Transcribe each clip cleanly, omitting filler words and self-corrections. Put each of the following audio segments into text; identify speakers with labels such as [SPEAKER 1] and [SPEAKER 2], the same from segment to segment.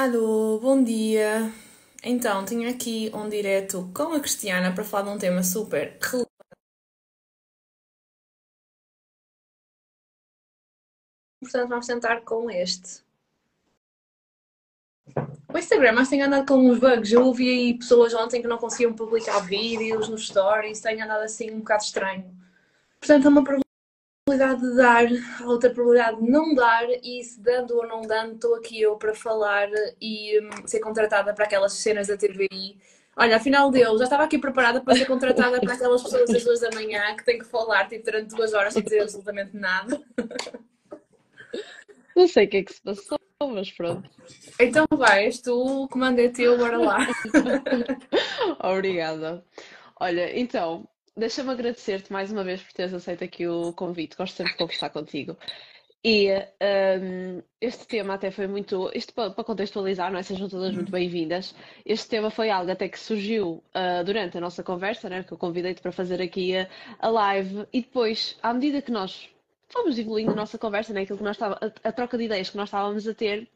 [SPEAKER 1] Alô, bom dia. Então, tenho aqui um direto com a Cristiana para falar de um tema super relevante. Portanto, vamos tentar com este. O Instagram, mas tem andado com uns bugs. Eu ouvi aí pessoas ontem que não conseguiam publicar vídeos nos stories. Tem andado assim um bocado estranho. Portanto, é uma probabilidade de dar, a outra probabilidade de não dar. E se dando ou não dando, estou aqui eu para falar e ser contratada para aquelas cenas da TVI. Olha, afinal deu, já estava aqui preparada para ser contratada para aquelas pessoas às 2 da manhã que têm que falar tipo, durante 2 horas sem dizer absolutamente nada.
[SPEAKER 2] Não sei o que é que se passou, mas pronto.
[SPEAKER 1] Então vais, tu, o comando é teu, bora lá.
[SPEAKER 2] Obrigada. Olha, então, deixa-me agradecer-te mais uma vez por teres aceito aqui o convite. Gosto sempre de conversar contigo. E este tema até foi muito. Isto para contextualizar, não é? Sejam todas muito bem-vindas. Este tema foi algo até que surgiu durante a nossa conversa, né? Que eu convidei-te para fazer aqui a live. E depois, à medida que nós fomos evoluindo a nossa conversa, né? Aquilo que nós a troca de ideias que nós estávamos a ter.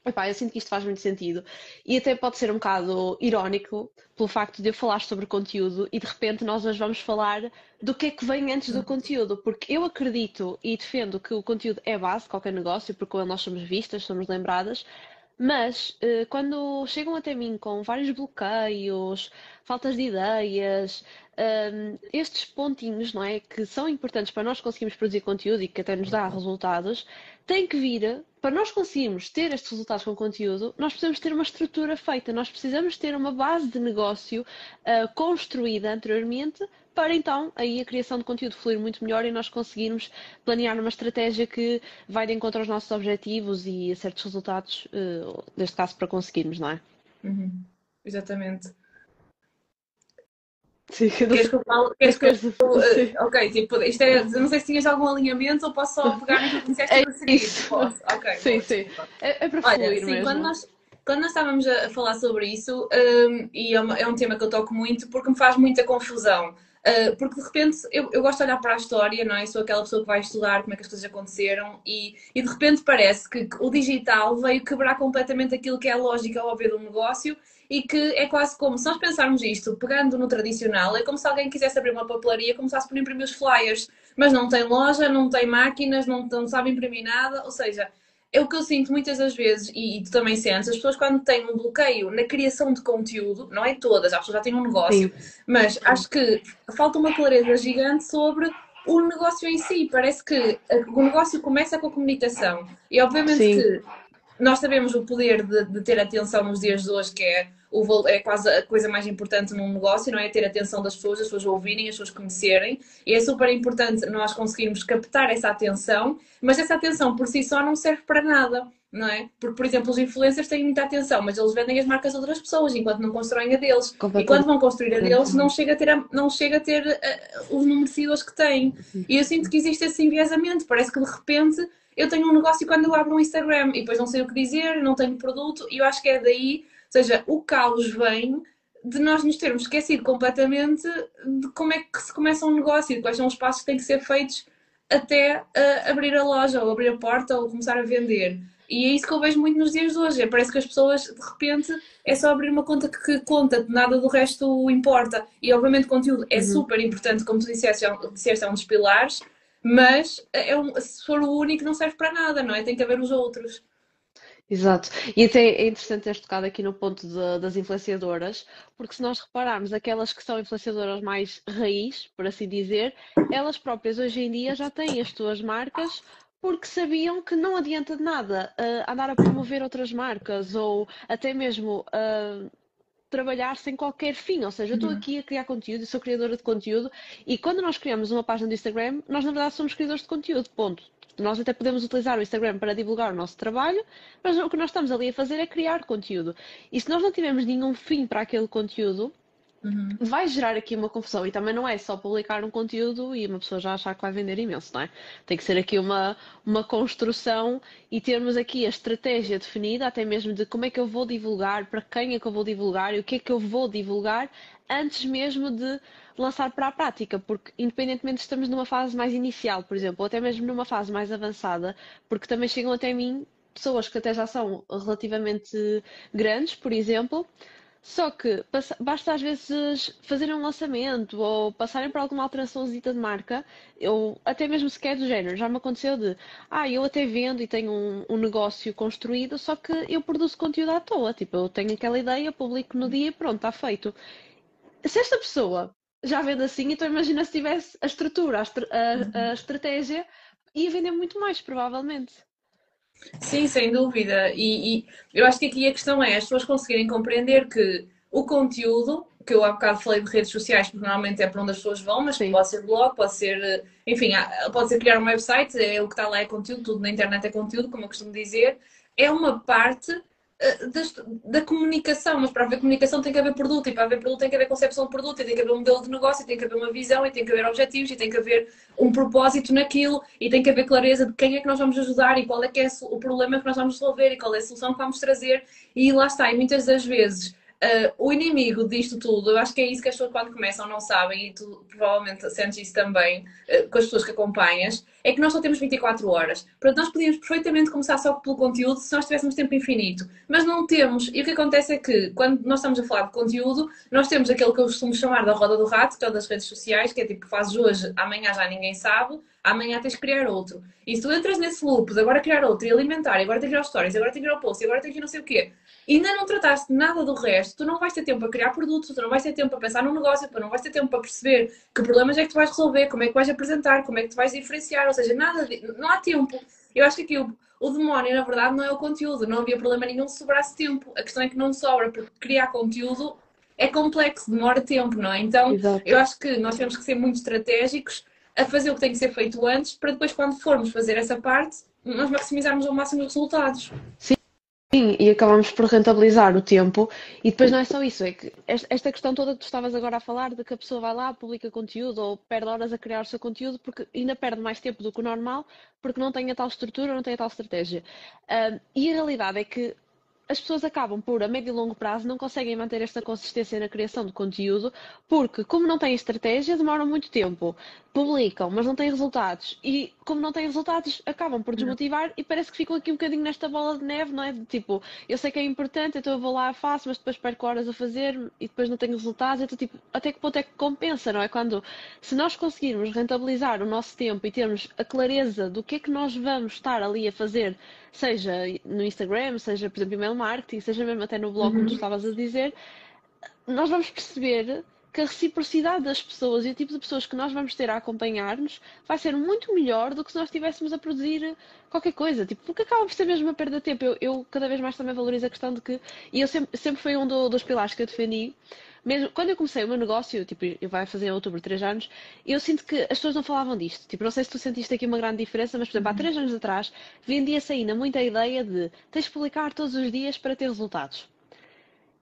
[SPEAKER 2] Epá, eu sinto que isto faz muito sentido. E até pode ser um bocado irónico pelo facto de eu falar sobre conteúdo e de repente nós hoje vamos falar do que é que vem antes do conteúdo. Porque eu acredito e defendo que o conteúdo é a base de qualquer negócio, porque quando nós somos vistas, somos lembradas. Mas quando chegam até mim com vários bloqueios, faltas de ideias, estes pontinhos, não é, que são importantes para nós conseguirmos produzir conteúdo e que até nos dá resultados, tem que vir, para nós conseguirmos ter estes resultados com conteúdo, nós precisamos ter uma estrutura feita, nós precisamos ter uma base de negócio construída anteriormente para então aí a criação de conteúdo fluir muito melhor e nós conseguirmos planear uma estratégia que vai de encontro aos nossos objetivos e a certos resultados, neste caso para conseguirmos, não é?
[SPEAKER 1] Uhum, exatamente.
[SPEAKER 2] Sim, eu não
[SPEAKER 1] Queres
[SPEAKER 2] sei.
[SPEAKER 1] que eu fale?
[SPEAKER 2] O que é
[SPEAKER 1] Queres
[SPEAKER 2] que
[SPEAKER 1] que eu.
[SPEAKER 2] queres dizer?
[SPEAKER 1] Ok, tipo, isto é. Não sei se tinhas algum alinhamento ou posso só pegar naquilo que disseste e
[SPEAKER 2] É
[SPEAKER 1] prosseguir.
[SPEAKER 2] isso.
[SPEAKER 1] Posso? Ok,
[SPEAKER 2] Sim,
[SPEAKER 1] boa,
[SPEAKER 2] sim.
[SPEAKER 1] desculpa.
[SPEAKER 2] É para
[SPEAKER 1] Olha,
[SPEAKER 2] fluir
[SPEAKER 1] sim,
[SPEAKER 2] mesmo.
[SPEAKER 1] quando nós estávamos a falar sobre isso, e é um tema que eu toco muito porque me faz muita confusão. Porque de repente eu gosto de olhar para a história, não é? Sou aquela pessoa que vai estudar como é que as coisas aconteceram e de repente parece que o digital veio quebrar completamente aquilo que é a lógica óbvia do negócio e que é quase como, se nós pensarmos isto, pegando no tradicional, é como se alguém quisesse abrir uma papelaria e começasse por imprimir os flyers, mas não tem loja, não tem máquinas, não sabe imprimir nada, ou seja, é o que eu sinto muitas das vezes, e tu também sentes, as pessoas quando têm um bloqueio na criação de conteúdo, não é todas, as pessoas já têm um negócio,
[SPEAKER 2] Sim,
[SPEAKER 1] mas acho que falta uma clareza gigante sobre o negócio em si. Parece que o negócio começa com a comunicação. E obviamente
[SPEAKER 2] sim.
[SPEAKER 1] que nós sabemos o poder de ter atenção nos dias de hoje, que é quase a coisa mais importante num negócio, não é? Ter atenção das pessoas, as pessoas ouvirem, as pessoas conhecerem. E é super importante nós conseguirmos captar essa atenção, mas essa atenção por si só não serve para nada. Não é? Porque, por exemplo, os influencers têm muita atenção, mas eles vendem as marcas de outras pessoas enquanto não constroem a deles. E quando
[SPEAKER 2] Completamente.
[SPEAKER 1] vão construir a deles, não chega a ter os números de seguidores que têm. E eu sinto que existe esse enviesamento. Parece que de repente eu tenho um negócio quando eu abro um Instagram e depois não sei o que dizer, não tenho produto, e eu acho que é daí, ou seja, o caos vem de nós nos termos esquecido completamente de como é que se começa um negócio, de quais são os passos que têm que ser feitos até abrir a loja, ou abrir a porta, ou começar a vender. E é isso que eu vejo muito nos dias de hoje. Parece que as pessoas, de repente, é só abrir uma conta que conta, nada do resto importa. E, obviamente, o conteúdo é
[SPEAKER 2] Uhum.
[SPEAKER 1] super importante, como tu disseste, é um dos pilares, mas se for o único, não serve para nada, não é? Tem que haver os outros.
[SPEAKER 2] Exato. E até é interessante teres tocado aqui no ponto das influenciadoras, porque se nós repararmos, aquelas que são influenciadoras mais raiz, por assim dizer, elas próprias hoje em dia já têm as suas marcas porque sabiam que não adianta de nada andar a promover outras marcas ou até mesmo trabalhar sem qualquer fim. Ou seja, eu estou aqui a criar conteúdo, eu sou criadora de conteúdo e quando nós criamos uma página do Instagram, nós na verdade somos criadores de conteúdo, ponto. Nós até podemos utilizar o Instagram para divulgar o nosso trabalho, mas o que nós estamos ali a fazer é criar conteúdo. E se nós não tivermos nenhum fim para aquele conteúdo,
[SPEAKER 1] Uhum.
[SPEAKER 2] vai gerar aqui uma confusão. E também não é só publicar um conteúdo e uma pessoa já achar que vai vender imenso, não é? Tem que ser aqui uma construção e termos aqui a estratégia definida, até mesmo de como é que eu vou divulgar, para quem é que eu vou divulgar e o que é que eu vou divulgar, antes mesmo de lançar para a prática, porque independentemente se estamos numa fase mais inicial, por exemplo, ou até mesmo numa fase mais avançada, porque também chegam até mim pessoas que até já são relativamente grandes, por exemplo, só que basta às vezes fazerem um lançamento ou passarem por alguma alteraçãozita de marca, ou até mesmo sequer do género. Já me aconteceu de, eu até vendo e tenho um negócio construído, só que eu produzo conteúdo à toa. Tipo, eu tenho aquela ideia, publico no dia e pronto, está feito. Se esta pessoa já vende assim, então imagina se tivesse a estrutura, a estratégia, ia vender muito mais, provavelmente.
[SPEAKER 1] Sim, sem dúvida. E eu acho que aqui a questão é as pessoas conseguirem compreender que o conteúdo, que eu há bocado falei de redes sociais, porque normalmente é para onde as pessoas vão, mas
[SPEAKER 2] Sim,
[SPEAKER 1] pode ser blog, pode ser, enfim, pode ser criar um website, é o que está lá é conteúdo, tudo na internet é conteúdo, como eu costumo dizer, é uma parte da comunicação, mas para haver comunicação tem que haver produto, e para haver produto tem que haver concepção de produto, e tem que haver um modelo de negócio, e tem que haver uma visão, e tem que haver objetivos, e tem que haver um propósito naquilo, e tem que haver clareza de quem é que nós vamos ajudar, e qual é que é o problema que nós vamos resolver, e qual é a solução que vamos trazer, e lá está, e muitas das vezes o inimigo disto tudo, eu acho que é isso que as pessoas quando começam não sabem, e tu provavelmente sentes isso também com as pessoas que acompanhas, é que nós só temos 24 horas. Portanto, nós podíamos perfeitamente começar só pelo conteúdo se nós tivéssemos tempo infinito, mas não temos. E o que acontece é que quando nós estamos a falar de conteúdo, nós temos aquele que eu costumo chamar da roda do rato, que é das redes sociais, que é tipo, fazes hoje, amanhã já ninguém sabe, amanhã tens que criar outro. E se tu entras nesse loop de agora criar outro e alimentar, e agora tens que criar os stories, agora tens que criar o post, e agora tens que não sei o quê, e ainda não trataste nada do resto, tu não vais ter tempo para criar produtos, tu não vais ter tempo para pensar num negócio, tu não vais ter tempo para perceber que problemas é que tu vais resolver, como é que vais apresentar, como é que tu vais diferenciar, ou seja, nada de, não há tempo. Eu acho que aqui o demónio, na verdade, não é o conteúdo, não havia problema nenhum se sobrasse tempo. A questão é que não sobra, porque criar conteúdo é complexo, demora tempo, não é? Então, eu
[SPEAKER 2] exato.
[SPEAKER 1] acho que nós temos que ser muito estratégicos a fazer o que tem que ser feito antes, para depois, quando formos fazer essa parte, nós maximizarmos ao máximo os resultados.
[SPEAKER 2] Sim, e acabamos por rentabilizar o tempo. E depois não é só isso, é que esta questão toda que tu estavas agora a falar, de que a pessoa vai lá, publica conteúdo ou perde horas a criar o seu conteúdo, porque ainda perde mais tempo do que o normal, porque não tem a tal estrutura, não tem a tal estratégia. E a realidade é que as pessoas acabam por, a médio e longo prazo, não conseguem manter esta consistência na criação de conteúdo, porque, como não têm estratégia, demoram muito tempo, publicam, mas não têm resultados, e como não têm resultados, acabam por desmotivar e parece que ficam aqui um bocadinho nesta bola de neve, não é? De tipo, eu sei que é importante, então eu vou lá, faço, mas depois perco horas a fazer e depois não tenho resultados, então, tipo, até que ponto é que compensa, não é? Quando, se nós conseguirmos rentabilizar o nosso tempo e termos a clareza do que é que nós vamos estar ali a fazer, seja no Instagram, seja, por exemplo, email marketing, seja mesmo até no blog, como tu
[SPEAKER 1] Uhum.
[SPEAKER 2] estavas a dizer, nós vamos perceber que a reciprocidade das pessoas e o tipo de pessoas que nós vamos ter a acompanhar-nos vai ser muito melhor do que se nós estivéssemos a produzir qualquer coisa. Tipo, porque acaba por ser mesmo a perda de tempo. Eu cada vez mais também valorizo a questão de que, e eu sempre foi um dos pilares que eu defendi, mesmo quando eu comecei o meu negócio, tipo, eu vai fazer em outubro 3 anos, eu sinto que as pessoas não falavam disto. Tipo, não sei se tu sentiste aqui uma grande diferença, mas, por exemplo, há 3 anos atrás, vendia-se ainda muita ideia de tens de publicar todos os dias para ter resultados.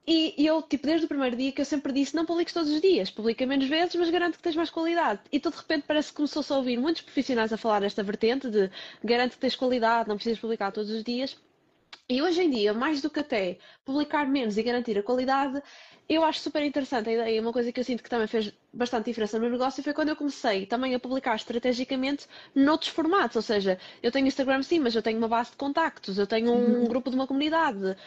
[SPEAKER 2] E eu, tipo, desde o primeiro dia que eu sempre disse, não publiques todos os dias, publica menos vezes, mas garanto que tens mais qualidade. E tu, de repente, parece que começou-se a ouvir muitos profissionais a falar desta vertente de garante que tens qualidade, não precisas publicar todos os dias. E hoje em dia, mais do que até publicar menos e garantir a qualidade, eu acho super interessante a ideia. Uma coisa que eu sinto que também fez bastante diferença no negócio foi quando eu comecei também a publicar estrategicamente noutros formatos. Ou seja, eu tenho Instagram sim, mas eu tenho uma base de contactos, eu tenho um grupo de uma comunidade,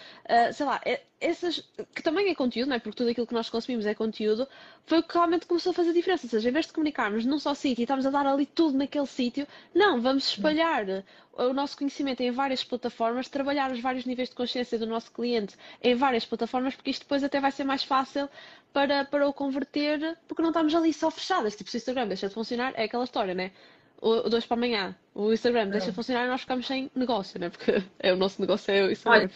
[SPEAKER 2] sei lá, essas, que também é conteúdo, não é? Porque tudo aquilo que nós consumimos é conteúdo, foi o que realmente começou a fazer diferença. Ou seja, em vez de comunicarmos num só sítio e estamos a dar ali tudo naquele sítio, não, vamos espalhar o nosso conhecimento em várias plataformas, trabalhar os vários níveis de consciência do nosso cliente em várias plataformas, porque isto depois até vai ser mais fácil para o converter, porque não estamos ali só fechadas. Tipo, se o Instagram deixa de funcionar, é aquela história, né? O 2 para amanhã, o Instagram deixa de funcionar e nós ficamos sem negócio, né? Porque é o nosso negócio, é o
[SPEAKER 1] Olha,
[SPEAKER 2] Instagram.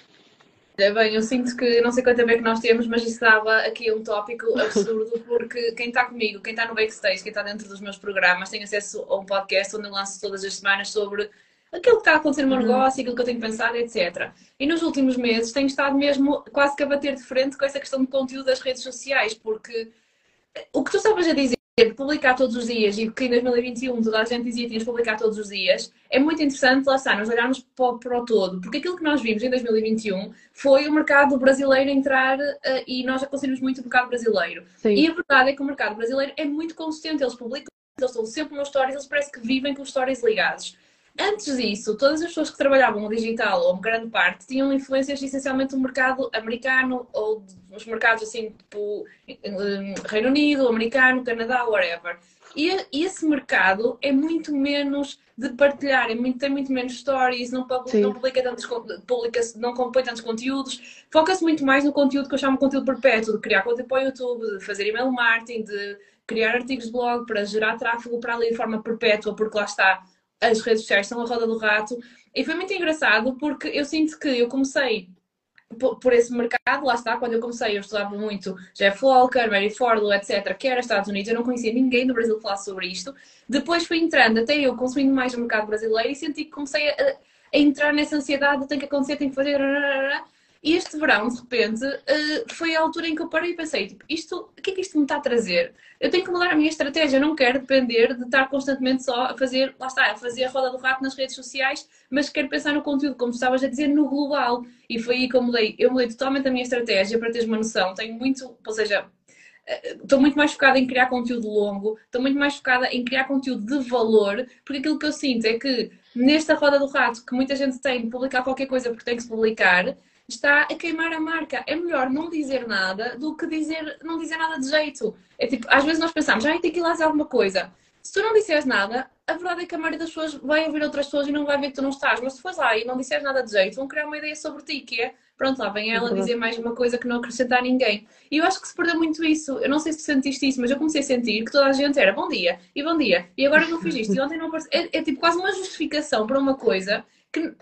[SPEAKER 1] bem, eu sinto que não sei quanto tempo é que nós temos, mas isso dava aqui um tópico absurdo, porque quem está comigo, quem está no backstage, quem está dentro dos meus programas, tem acesso a um podcast onde eu lanço todas as semanas sobre aquilo que está a acontecer no meu
[SPEAKER 2] Uhum.
[SPEAKER 1] negócio, aquilo que eu tenho pensado, etc. E nos últimos meses tenho estado mesmo quase que a bater de frente com essa questão de conteúdo das redes sociais, porque o que tu estavas a dizer de publicar todos os dias e que em 2021 toda a gente dizia que tinhas de publicar todos os dias, é muito interessante, lá está, nós olharmos para o todo, porque aquilo que nós vimos em 2021 foi o mercado brasileiro entrar e nós já conseguimos muito o mercado brasileiro.
[SPEAKER 2] Sim,
[SPEAKER 1] E a verdade é que o mercado brasileiro é muito consistente, eles publicam, eles estão sempre nos stories, eles parece que vivem com os stories ligados. Antes disso, todas as pessoas que trabalhavam no digital, ou grande parte, tinham influências essencialmente do mercado americano ou dos mercados assim, tipo Reino Unido, americano, Canadá, whatever. E esse mercado é muito menos de partilhar, tem muito menos stories, não
[SPEAKER 2] Sim,
[SPEAKER 1] publica tantos, não compõe tantos conteúdos, foca-se muito mais no conteúdo que eu chamo de conteúdo perpétuo, de criar conteúdo para o YouTube, de fazer email marketing, de criar artigos de blog para gerar tráfego para ali de forma perpétua, porque lá está, as redes sociais são a roda do rato. E foi muito engraçado porque eu sinto que eu comecei por esse mercado, lá está, quando eu comecei, eu estudava muito Jeff Walker, Mary Forleo, etc., que era Estados Unidos, eu não conhecia ninguém do Brasil que falasse sobre isto. Depois fui entrando, até eu consumindo mais o mercado brasileiro e senti que comecei a entrar nessa ansiedade, tem que acontecer, tem que fazer. E este verão, de repente, foi a altura em que eu parei e pensei, tipo, o que é que isto me está a trazer? Eu tenho que mudar a minha estratégia, eu não quero depender de estar constantemente só a fazer, lá está, a fazer a roda do rato nas redes sociais, mas quero pensar no conteúdo, como estavas a dizer, no global. E foi aí que eu mudei totalmente a minha estratégia para teres uma noção. Tenho muito, ou seja, estou muito mais focada em criar conteúdo longo, estou muito mais focada em criar conteúdo de valor, porque aquilo que eu sinto é que nesta roda do rato que muita gente tem de publicar qualquer coisa porque tem que se publicar, está a queimar a marca. É melhor não dizer nada do que não dizer nada de jeito. É tipo, às vezes nós pensamos, tem que ir lá dizer alguma coisa. Se tu não disseres nada, a verdade é que a maioria das pessoas vai ouvir outras pessoas e não vai ver que tu não estás. Mas se fores lá e não disseres nada de jeito, vão criar uma ideia sobre ti, que é, pronto, lá vem
[SPEAKER 2] é
[SPEAKER 1] ela
[SPEAKER 2] verdade.
[SPEAKER 1] dizer mais uma coisa que não acrescenta a ninguém. E eu acho que se perdeu muito isso. Eu não sei se tu sentiste isso, mas eu comecei a sentir que toda a gente era bom dia, e bom dia, e agora não fiz isto, e ontem não apareceu. É tipo quase uma justificação para uma coisa que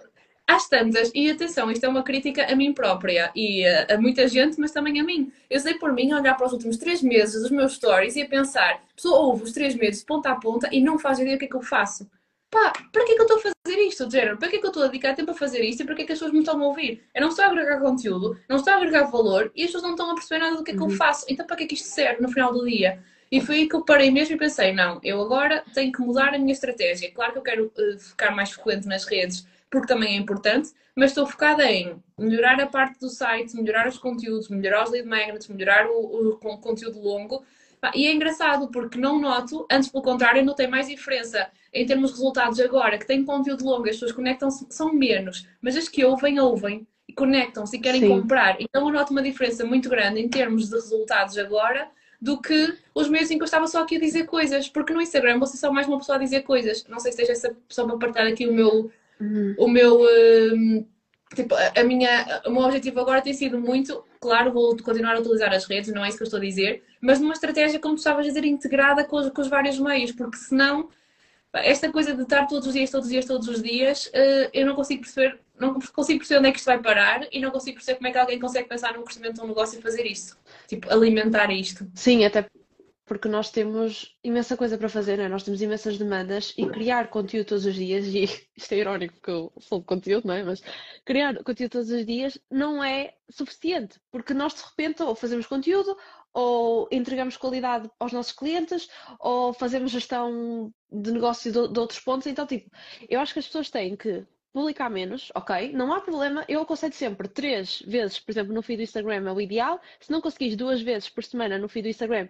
[SPEAKER 1] às tantas, e atenção, isto é uma crítica a mim própria e a muita gente, mas também a mim. Eu sei por mim olhar para os últimos 3 meses dos meus stories e a pensar, a pessoa ouve os 3 meses de ponta a ponta e não faz ideia o que é que eu faço. Pá, para que é que eu estou a fazer isto, de género? Para que é que eu estou a dedicar tempo a fazer isto e para que é que as pessoas me estão a ouvir? Eu não estou a agregar conteúdo, não estou a agregar valor e as pessoas não estão a perceber nada do que é que eu
[SPEAKER 2] Uhum.
[SPEAKER 1] faço. Então para que é que isto serve no final do dia? E foi aí que eu parei mesmo e pensei, não, eu agora tenho que mudar a minha estratégia. Claro que eu quero ficar mais frequente nas redes, porque também é importante, mas estou focada em melhorar a parte do site, melhorar os conteúdos, melhorar os lead magnets, melhorar o conteúdo longo. E é engraçado porque não noto, antes pelo contrário, notei mais diferença em termos de resultados agora, que tem conteúdo longo, as pessoas conectam-se, são menos, mas as que ouvem e conectam-se e querem
[SPEAKER 2] Sim.
[SPEAKER 1] comprar. Então eu noto uma diferença muito grande em termos de resultados agora do que os meses em que eu estava só aqui a dizer coisas, porque no Instagram você é só mais uma pessoa a dizer coisas. Não sei se esteja essa pessoa para partilhar aqui
[SPEAKER 2] Uhum.
[SPEAKER 1] o meu, tipo, o meu objetivo agora tem sido muito, claro, vou continuar a utilizar as redes, não é isso que eu estou a dizer, mas numa estratégia, como tu estavas a dizer, integrada com os vários meios, porque senão, esta coisa de estar todos os dias, todos os dias, todos os dias, eu não consigo perceber onde é que isto vai parar e não consigo perceber como é que alguém consegue pensar num crescimento de um negócio e fazer isto. Tipo, alimentar isto.
[SPEAKER 2] Sim, até porque nós temos imensa coisa para fazer, não é? Nós temos imensas demandas e criar conteúdo todos os dias, e isto é irónico porque eu sou de conteúdo, não é? Mas criar conteúdo todos os dias não é suficiente, porque nós de repente ou fazemos conteúdo, ou entregamos qualidade aos nossos clientes, ou fazemos gestão de negócio de outros pontos. Então, tipo, eu acho que as pessoas têm que publicar menos, ok? Não há problema, eu aconselho sempre 3 vezes, por exemplo, no feed do Instagram é o ideal. Se não conseguires 2 vezes por semana no feed do Instagram,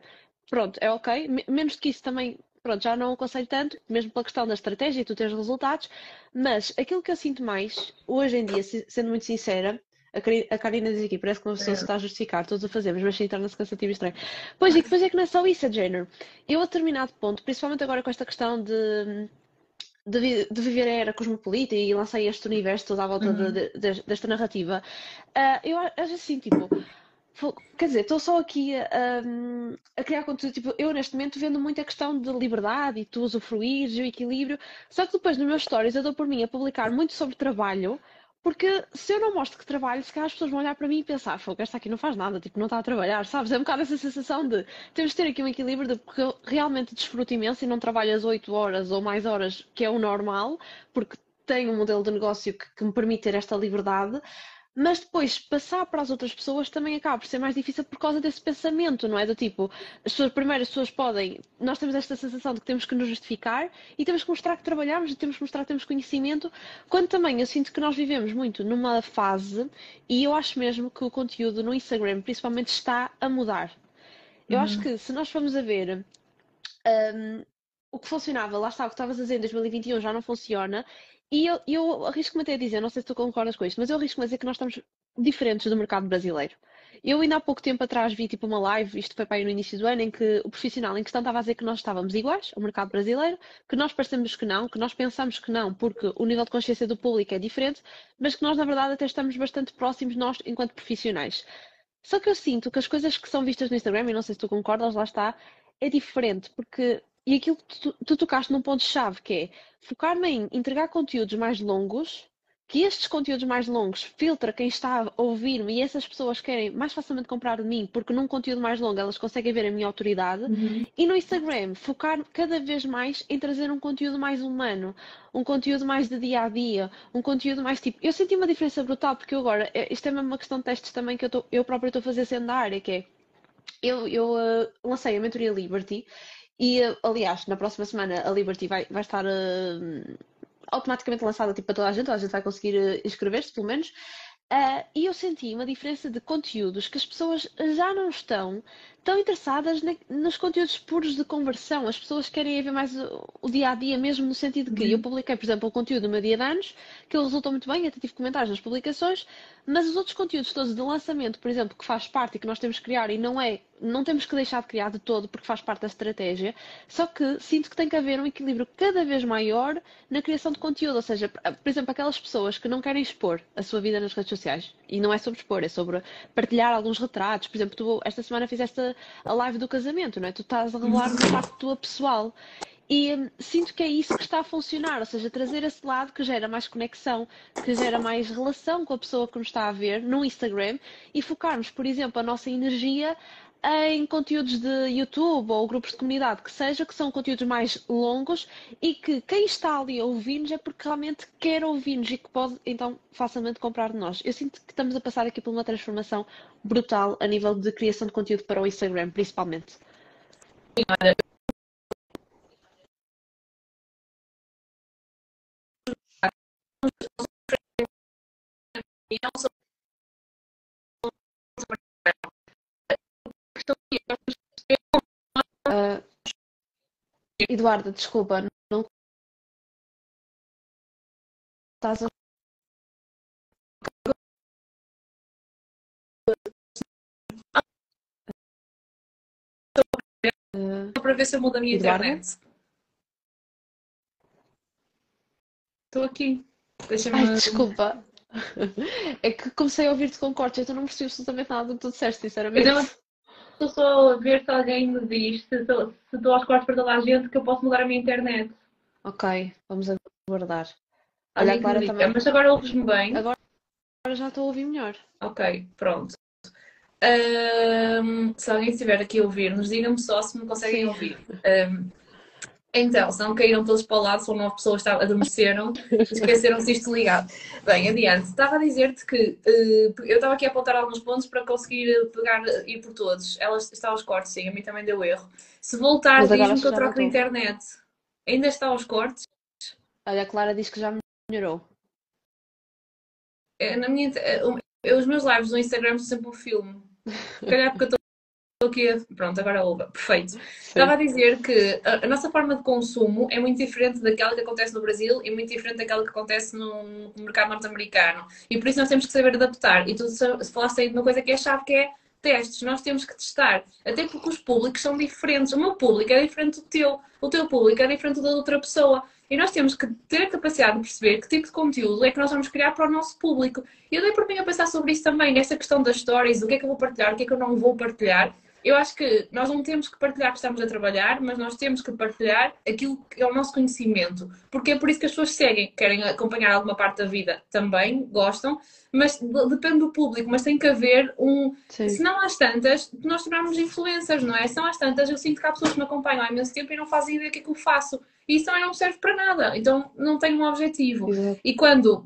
[SPEAKER 2] pronto, é ok. Menos do que isso também, pronto, já não aconselho tanto, mesmo pela questão da estratégia e tu teres resultados. Mas aquilo que eu sinto mais, hoje em dia, sendo muito sincera, a Karina diz aqui, parece que uma pessoa se está a justificar, todos a fazemos, mas sim torna-se cansativo e estranho. Pois, e depois é que não é só isso, é de género. Eu, a determinado ponto, principalmente agora com esta questão de viver a era cosmopolita e lancei este universo todo à volta
[SPEAKER 1] Uhum.
[SPEAKER 2] desta narrativa, eu acho assim, tipo, quer dizer, estou só aqui a criar conteúdo. Tipo, eu neste momento vendo muito a questão de liberdade e tu usufruires e o equilíbrio. Só que depois nos meus stories eu dou por mim a publicar muito sobre trabalho, porque se eu não mostro que trabalho, se calhar as pessoas vão olhar para mim e pensar, fogo, esta aqui não faz nada, tipo, não está a trabalhar, sabes? É um bocado essa sensação de temos de ter aqui um equilíbrio de porque eu realmente desfruto imenso e não trabalho as 8 horas ou mais horas, que é o normal, porque tenho um modelo de negócio que me permite ter esta liberdade, mas depois passar para as outras pessoas também acaba por ser mais difícil por causa desse pensamento, não é? Do tipo, primeiro as pessoas podem, nós temos esta sensação de que temos que nos justificar e temos que mostrar que trabalhamos e temos que mostrar que temos conhecimento, quando também eu sinto que nós vivemos muito numa fase, e eu acho mesmo que o conteúdo no Instagram principalmente está a mudar. Eu acho
[SPEAKER 1] Uhum.
[SPEAKER 2] que se nós formos a ver, o que funcionava, lá está, o que estavas a dizer em 2021 já não funciona. E eu arrisco-me até a dizer, não sei se tu concordas com isto, mas eu arrisco-me a dizer que nós estamos diferentes do mercado brasileiro. Eu ainda há pouco tempo atrás vi tipo uma live, isto foi para aí no início do ano, em que o profissional em questão estava a dizer que nós estávamos iguais ao mercado brasileiro, que nós parecemos que nós pensamos que não, porque o nível de consciência do público é diferente, mas que nós na verdade até estamos bastante próximos nós enquanto profissionais. Só que eu sinto que as coisas que são vistas no Instagram, e não sei se tu concordas, lá está, é diferente, porque. E aquilo que tu tocaste num ponto-chave, que é focar-me em entregar conteúdos mais longos, que estes conteúdos mais longos filtra quem está a ouvir-me e essas pessoas querem mais facilmente comprar de mim, porque num conteúdo mais longo elas conseguem ver a minha autoridade.
[SPEAKER 1] Uhum.
[SPEAKER 2] E no Instagram, focar cada vez mais em trazer um conteúdo mais humano, um conteúdo mais de dia a dia, um conteúdo mais tipo. Eu senti uma diferença brutal, porque eu agora, isto é mesmo uma questão de testes também que eu própria estou a fazer sendo da área, que é. Eu lancei a mentoria Liberty e, aliás, na próxima semana a Liberty vai estar automaticamente lançada tipo, para toda a gente vai conseguir inscrever-se, pelo menos. E eu senti uma diferença de conteúdos que as pessoas já não estão tão interessadas nos conteúdos puros de conversão. As pessoas querem ver mais o dia a dia, mesmo no sentido que eu
[SPEAKER 1] Uhum.
[SPEAKER 2] publiquei, por exemplo, o conteúdo do meu dia de anos, que ele resultou muito bem, até tive comentários nas publicações, mas os outros conteúdos todos de lançamento, por exemplo, que faz parte e que nós temos que criar e não temos que deixar de criar de todo porque faz parte da estratégia, só que sinto que tem que haver um equilíbrio cada vez maior na criação de conteúdo, ou seja, por exemplo, aquelas pessoas que não querem expor a sua vida nas redes sociais, e não é sobre expor, é sobre partilhar alguns retratos, por exemplo, tu esta semana fizeste a live do casamento, não é? Tu estás a revelar uma parte tua pessoal. E sinto que é isso que está a funcionar, ou seja, trazer esse lado que gera mais conexão, que gera mais relação com a pessoa que nos está a ver no Instagram e focarmos, por exemplo, a nossa energia em conteúdos de YouTube ou grupos de comunidade que seja, que são conteúdos mais longos e que quem está ali a ouvir-nos é porque realmente quer ouvir-nos e que pode então facilmente comprar de nós. Eu sinto que estamos a passar aqui por uma transformação brutal a nível de criação de conteúdo para o Instagram, principalmente.
[SPEAKER 1] E não só
[SPEAKER 2] Uh, Eduardo, desculpa, não estás a. Uh,
[SPEAKER 1] para ver se eu mudo a minha
[SPEAKER 2] Eduardo?
[SPEAKER 1] internet. Estou aqui.
[SPEAKER 2] Ai,
[SPEAKER 1] Deixa-me.
[SPEAKER 2] desculpa. É que comecei a ouvir-te com cortes, então não percebi absolutamente nada do que tu disseste,
[SPEAKER 1] Eu
[SPEAKER 2] sinceramente.
[SPEAKER 1] também estou só a ver se alguém me diz, se estou aos cortes para toda a gente, que eu posso mudar a minha internet.
[SPEAKER 2] Ok, vamos aguardar. Olha, a
[SPEAKER 1] Alguém que me
[SPEAKER 2] Clara
[SPEAKER 1] diga.
[SPEAKER 2] também.
[SPEAKER 1] Mas agora ouves-me bem?
[SPEAKER 2] Agora já estou a ouvir melhor.
[SPEAKER 1] Ok, pronto. Se alguém estiver aqui a ouvir-nos, digam-me só se me conseguem
[SPEAKER 2] Sim.
[SPEAKER 1] ouvir. Então, se não caíram todos para o lado, são 9 pessoas que adormeceram, esqueceram-se isto ligado. Bem, adiante. Estava a dizer-te que eu estava aqui a apontar alguns pontos para conseguir pegar e ir por todos. Elas está aos cortes, sim, a mim também deu erro. Se voltar,
[SPEAKER 2] Mas agora
[SPEAKER 1] diz-me
[SPEAKER 2] acho
[SPEAKER 1] que
[SPEAKER 2] que
[SPEAKER 1] eu
[SPEAKER 2] já
[SPEAKER 1] troco de
[SPEAKER 2] voltou.
[SPEAKER 1] internet. Ainda está aos cortes?
[SPEAKER 2] Olha, a Clara diz que já melhorou.
[SPEAKER 1] Na minha, os meus lives no Instagram são sempre um filme. Se calhar porque eu estou aqui a... Pronto, agora ouve. Perfeito. Estava
[SPEAKER 2] Sim.
[SPEAKER 1] a dizer que a nossa forma de consumo é muito diferente daquela que acontece no Brasil e muito diferente daquela que acontece no mercado norte-americano. E por isso nós temos que saber adaptar. E tu falaste aí de uma coisa que é chave, que é testes. Nós temos que testar. Até porque os públicos são diferentes. O meu público é diferente do teu. O teu público é diferente da outra pessoa. E nós temos que ter a capacidade de perceber que tipo de conteúdo é que nós vamos criar para o nosso público. E eu dei por mim a pensar sobre isso também, essa questão das stories, o que é que eu vou partilhar, o que é que eu não vou partilhar. Eu acho que nós não temos que partilhar que estamos a trabalhar, mas nós temos que partilhar aquilo que é o nosso conhecimento. Porque é por isso que as pessoas seguem, querem acompanhar alguma parte da vida também, gostam, mas depende do público, mas tem que haver um.
[SPEAKER 2] Sim.
[SPEAKER 1] Se não às tantas, nós tornamos influencers, não é? Se não às tantas, eu sinto que há pessoas que me acompanham há imenso tempo e não fazem ideia do que é que eu faço. E isso também não serve para nada. Então não tem um objetivo.
[SPEAKER 2] Exato.
[SPEAKER 1] E quando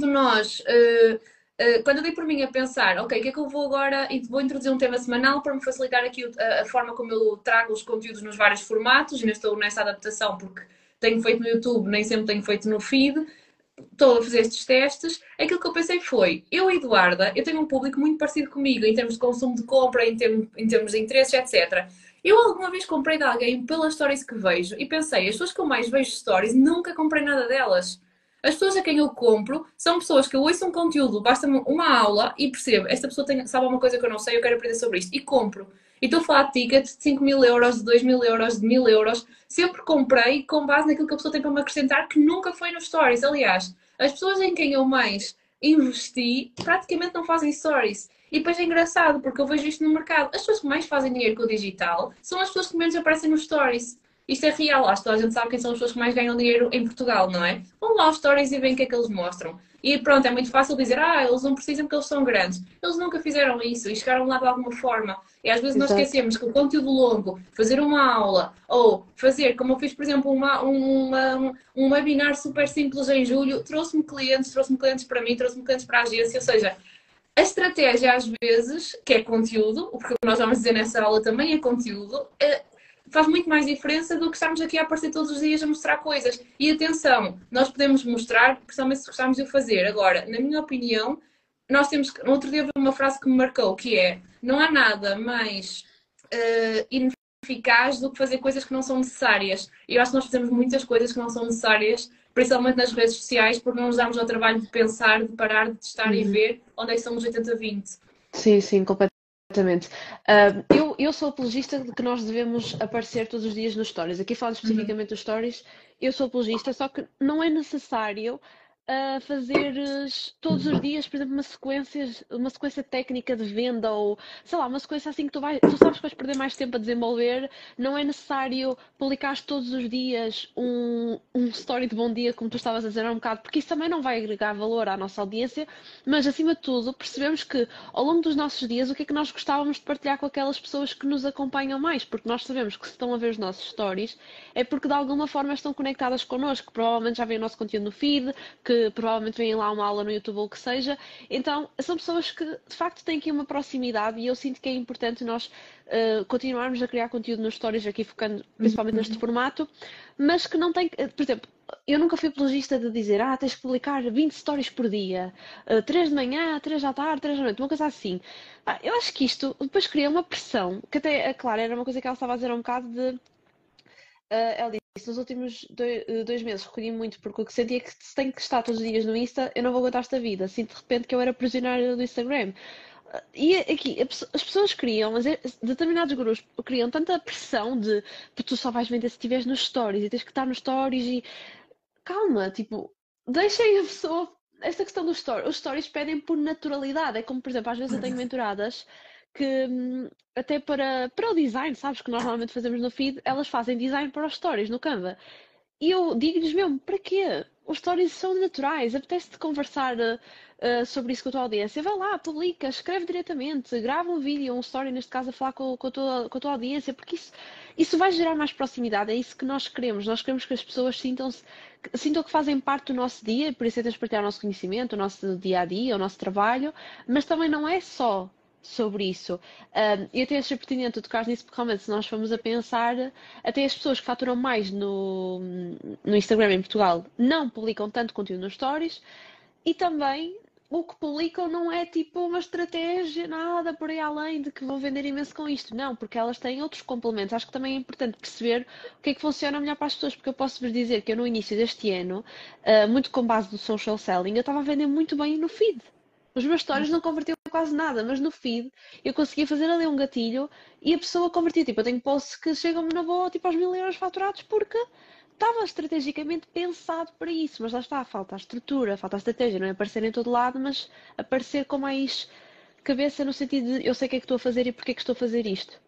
[SPEAKER 1] nós. Quando eu dei por mim a pensar, ok, o que é que eu vou agora e vou introduzir um tema semanal para me facilitar aqui a forma como eu trago os conteúdos nos vários formatos, ainda estou nessa adaptação porque tenho feito no YouTube, nem sempre tenho feito no feed, estou a fazer estes testes. Aquilo que eu pensei foi, eu e Eduarda, eu tenho um público muito parecido comigo em termos de consumo de compra, em termos de interesses, etc. Eu alguma vez comprei de alguém pelas stories que vejo e pensei, as pessoas que eu mais vejo stories, nunca comprei nada delas. As pessoas a quem eu compro são pessoas que eu ouço um conteúdo, basta-me uma aula e percebo, esta pessoa sabe uma coisa que eu não sei, eu quero aprender sobre isto, e compro. E estou a falar de tickets de 5.000 euros, de 2.000 euros, de 1.000 euros. Sempre comprei com base naquilo que a pessoa tem para me acrescentar, que nunca foi nos stories. Aliás, as pessoas em quem eu mais investi praticamente não fazem stories. E depois é engraçado, porque eu vejo isto no mercado. As pessoas que mais fazem dinheiro com o digital são as pessoas que menos aparecem nos stories. Isto é real, acho que toda a gente sabe quem são as pessoas que mais ganham dinheiro em Portugal, não é? Vão lá aos stories e veem o que é que eles mostram. E pronto, é muito fácil dizer, eles não precisam porque eles são grandes. Eles nunca fizeram isso e chegaram lá de alguma forma. E às vezes nós
[SPEAKER 2] Exato.
[SPEAKER 1] esquecemos que o conteúdo longo, fazer uma aula, ou fazer, como eu fiz, por exemplo, um webinar super simples em julho, trouxe-me clientes para mim, trouxe-me clientes para a agência, ou seja, a estratégia, às vezes, que é conteúdo, o que nós vamos dizer nessa aula também é conteúdo, faz muito mais diferença do que estarmos aqui a aparecer todos os dias a mostrar coisas. E atenção, nós podemos mostrar, principalmente se gostarmos de o fazer. Agora, na minha opinião, nós temos que. No outro dia, eu vi uma frase que me marcou, que é: não há nada mais ineficaz do que fazer coisas que não são necessárias. E eu acho que nós fazemos muitas coisas que não são necessárias, principalmente nas redes sociais, porque não nos damos ao trabalho de pensar, de parar, de testar e
[SPEAKER 2] Uhum.
[SPEAKER 1] ver onde é que estamos 80-20.
[SPEAKER 2] Sim, sim, completamente. Eu sou apologista de que nós devemos aparecer todos os dias nos stories. Aqui falando
[SPEAKER 1] Uhum.
[SPEAKER 2] especificamente dos stories, eu sou apologista, só que não é necessário fazeres todos os dias, por exemplo, uma sequência técnica de venda ou, sei lá, uma sequência assim que tu sabes que vais perder mais tempo a desenvolver. Não é necessário publicar todos os dias um story de bom dia, como tu estavas a dizer há um bocado, porque isso também não vai agregar valor à nossa audiência, mas acima de tudo percebemos que ao longo dos nossos dias, o que é que nós gostávamos de partilhar com aquelas pessoas que nos acompanham mais? Porque nós sabemos que se estão a ver os nossos stories, é porque de alguma forma estão conectadas connosco, provavelmente já veem o nosso conteúdo no feed, que provavelmente veem lá uma aula no YouTube ou o que seja. Então, são pessoas que de facto têm aqui uma proximidade e eu sinto que é importante nós continuarmos a criar conteúdo nos stories, aqui focando principalmente neste formato, mas que não tem, por exemplo, eu nunca fui apologista de dizer, tens que publicar 20 stories por dia, 3 de manhã, 3 à tarde, 3 à noite, uma coisa assim. Eu acho que isto depois cria uma pressão, que até, é claro, era uma coisa que ela estava a dizer há um bocado de. Ela disse, nos últimos 2 meses recolhi muito porque o que sentia que se tenho que estar todos os dias no Insta, eu não vou aguentar esta vida. Sinto de repente que eu era prisioneira do Instagram. E aqui, as pessoas criam, mas determinados grupos criam tanta pressão de tu só vais vender se estiveres nos stories e tens que estar nos stories e calma, tipo, deixem a pessoa. Esta questão dos stories, os stories pedem por naturalidade. É como, por exemplo, às vezes eu tenho mentoradas que, até para o design, sabes, que nós normalmente fazemos no feed, elas fazem design para os stories no Canva. E eu digo-lhes mesmo, para quê? Os stories são naturais, apetece-te conversar sobre isso com a tua audiência. Vai lá, publica, escreve diretamente, grava um vídeo, um story, neste caso, a falar com a tua audiência, porque isso vai gerar mais proximidade, é isso que nós queremos. Nós queremos que as pessoas sintam que fazem parte do nosso dia, por isso é temos de partilhar o nosso conhecimento, o nosso dia a dia, o nosso trabalho, mas também não é só sobre isso. E até achei pertinente tu tocar nisso, porque realmente, se nós formos a pensar, até as pessoas que faturam mais no Instagram em Portugal não publicam tanto conteúdo nos stories e também o que publicam não é tipo uma estratégia, nada por aí além de que vão vender imenso com isto. Não, porque elas têm outros complementos. Acho que também é importante perceber o que é que funciona melhor para as pessoas, porque eu posso vos dizer que eu no início deste ano, muito com base do social selling, eu estava a vender muito bem no feed. Os meus stories não convertiam quase nada, mas no feed eu conseguia fazer ali um gatilho e a pessoa convertia. Tipo, eu tenho posts que chegam-me na boa, tipo, aos 1.000 euros faturados porque estava estrategicamente pensado para isso. Mas lá está, falta a estrutura, falta a estratégia. Não é aparecer em todo lado, mas aparecer com mais cabeça no sentido de eu sei o que é que estou a fazer e porque é que estou a fazer isto.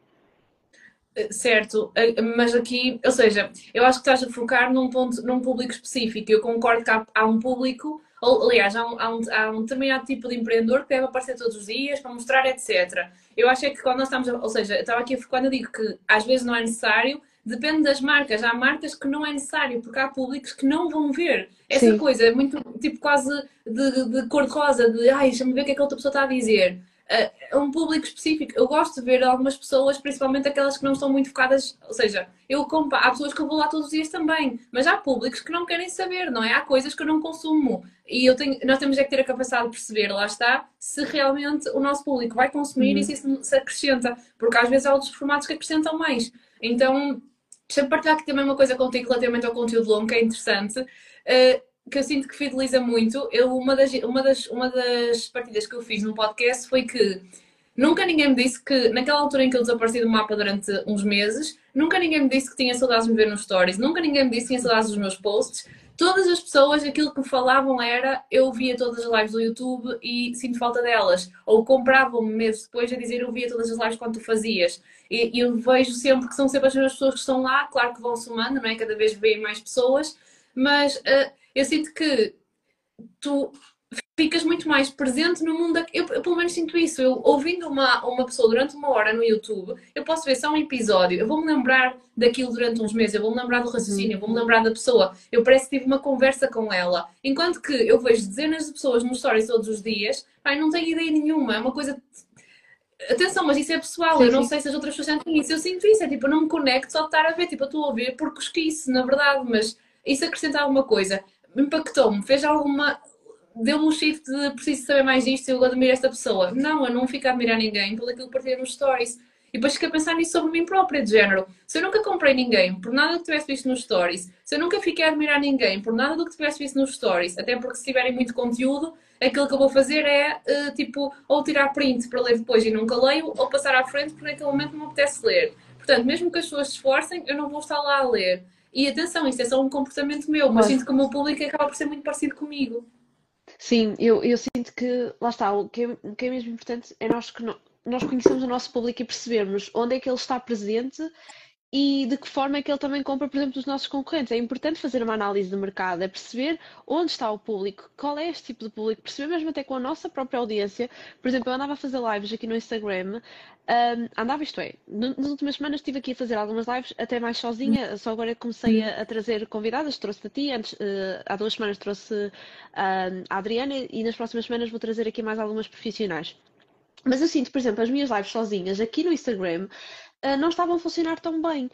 [SPEAKER 1] Certo, mas aqui, ou seja, eu acho que estás a focar num ponto, num público específico. Eu concordo que há um público, ou, aliás, há um determinado tipo de empreendedor que deve aparecer todos os dias para mostrar, etc. Eu acho é que quando nós estamos, ou seja, eu estava aqui, quando eu digo que às vezes não é necessário, depende das marcas. Há marcas que não é necessário, porque há públicos que não vão ver. Essa
[SPEAKER 2] Sim,
[SPEAKER 1] coisa é muito, tipo, quase de cor-de-rosa, de ai, deixa-me ver o que é que a outra pessoa está a dizer. a um público específico. Eu gosto de ver algumas pessoas, principalmente aquelas que não estão muito focadas, ou seja, há pessoas que eu vou lá todos os dias também, mas há públicos que não querem saber, não é? Há coisas que eu não consumo. E nós temos é que ter a capacidade de perceber, lá está, se realmente o nosso público vai consumir e se
[SPEAKER 2] Uhum.
[SPEAKER 1] isso se acrescenta, porque às vezes há outros formatos que acrescentam mais. Então, deixa-me partilhar aqui também uma coisa contigo relativamente ao conteúdo longo, que é interessante, que eu sinto que fideliza muito. Uma das partidas que eu fiz no podcast foi que nunca ninguém me disse que, naquela altura em que eu desapareci do mapa durante uns meses, nunca ninguém me disse que tinha saudades de me ver nos stories, nunca ninguém me disse que tinha saudades dos meus posts. Todas as pessoas, aquilo que me falavam era eu via todas as lives do YouTube e sinto falta delas. Ou compravam-me meses depois a dizer eu via todas as lives quando tu fazias. E eu vejo sempre que são sempre as mesmas pessoas que estão lá, claro que vão somando, não é? Cada vez veem mais pessoas, mas eu sinto que tu ficas muito mais presente no mundo. Eu pelo menos sinto isso. Eu ouvindo uma pessoa durante uma hora no YouTube, eu posso ver só um episódio, eu vou-me lembrar daquilo durante uns meses, eu vou-me lembrar do
[SPEAKER 2] Uhum.
[SPEAKER 1] raciocínio, eu vou-me lembrar da pessoa. Eu parece que tive uma conversa com ela. Enquanto que eu vejo dezenas de pessoas nos stories todos os dias, pai, não tenho ideia nenhuma. É uma coisa. Atenção, mas isso é pessoal,
[SPEAKER 2] Sim,
[SPEAKER 1] eu não
[SPEAKER 2] sim.
[SPEAKER 1] sei se as outras pessoas sentem isso. Eu sinto isso, é tipo, eu não me conecto só de estar a ver, tipo, eu estou a ver porque esqueci, na verdade, mas isso acrescenta alguma coisa. Impactou-me, fez alguma. Deu-me um shift de preciso saber mais disto e eu admiro esta pessoa. Não, eu não fico a admirar ninguém pelo aquilo que partilhei nos stories. E depois fiquei a pensar nisso sobre mim própria, de género. Se eu nunca comprei ninguém por nada do que tivesse visto nos stories, se eu nunca fiquei a admirar ninguém por nada do que tivesse visto nos stories, até porque se tiverem muito conteúdo, aquilo que eu vou fazer é, tipo, ou tirar print para ler depois e nunca leio, ou passar à frente porque naquele momento não me apetece ler. Portanto, mesmo que as pessoas se esforcem, eu não vou estar lá a ler. E atenção, isso é só um comportamento meu, mas
[SPEAKER 2] Claro.
[SPEAKER 1] sinto que o meu público acaba por ser muito parecido comigo.
[SPEAKER 2] Sim, eu sinto que, lá está, o que é mesmo importante é nós conhecermos o nosso público e percebermos onde é que ele está presente e de que forma é que ele também compra, por exemplo, dos nossos concorrentes. É importante fazer uma análise de mercado, é perceber onde está o público, qual é este tipo de público, perceber mesmo até com a nossa própria audiência. Por exemplo, eu andava a fazer lives aqui no Instagram, andava, isto é, nas últimas semanas estive aqui a fazer algumas lives, até mais sozinha, só agora comecei a trazer convidadas, trouxe a ti, antes, há 2 semanas trouxe a Adriana e nas próximas semanas vou trazer aqui mais algumas profissionais. Mas eu sinto, por exemplo, as minhas lives sozinhas aqui no Instagram não estavam a funcionar tão bem.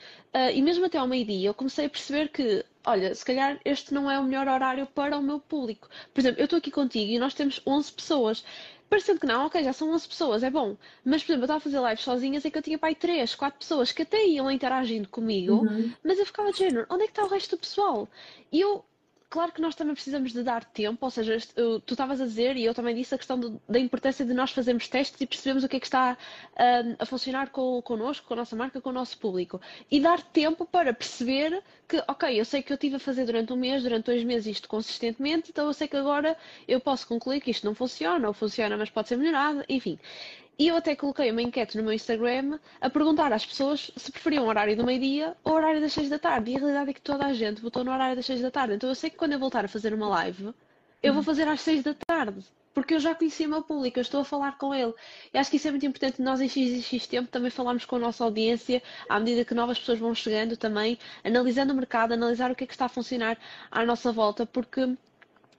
[SPEAKER 2] E mesmo até ao meio-dia eu comecei a perceber que, olha, se calhar este não é o melhor horário para o meu público. Por exemplo, eu estou aqui contigo e nós temos 11 pessoas. Parecendo que não, ok, já são 11 pessoas, é bom. Mas, por exemplo, eu estava a fazer lives sozinhas e que eu tinha pai 3, 4 pessoas que até iam interagindo comigo,
[SPEAKER 1] Uhum.
[SPEAKER 2] mas eu ficava de género, onde é que está o resto do pessoal? E eu claro que nós também precisamos de dar tempo, ou seja, tu estavas a dizer, e eu também disse, a questão da importância de nós fazermos testes e percebermos o que é que está a funcionar connosco, com a nossa marca, com o nosso público. E dar tempo para perceber que, ok, eu sei que eu estive a fazer durante um mês, durante 2 meses isto consistentemente, então eu sei que agora eu posso concluir que isto não funciona, ou funciona, mas pode ser melhorado, enfim. E eu até coloquei uma enquete no meu Instagram a perguntar às pessoas se preferiam o horário do meio-dia ou o horário das 6 da tarde. E a realidade é que toda a gente votou no horário das 6 da tarde. Então eu sei que quando eu voltar a fazer uma live, eu vou fazer às 6 da tarde. Porque eu já conheci o meu público, eu estou a falar com ele. E acho que isso é muito importante nós em X e X tempo também falarmos com a nossa audiência, à medida que novas pessoas vão chegando também, analisando o mercado, analisar o que é que está a funcionar à nossa volta, porque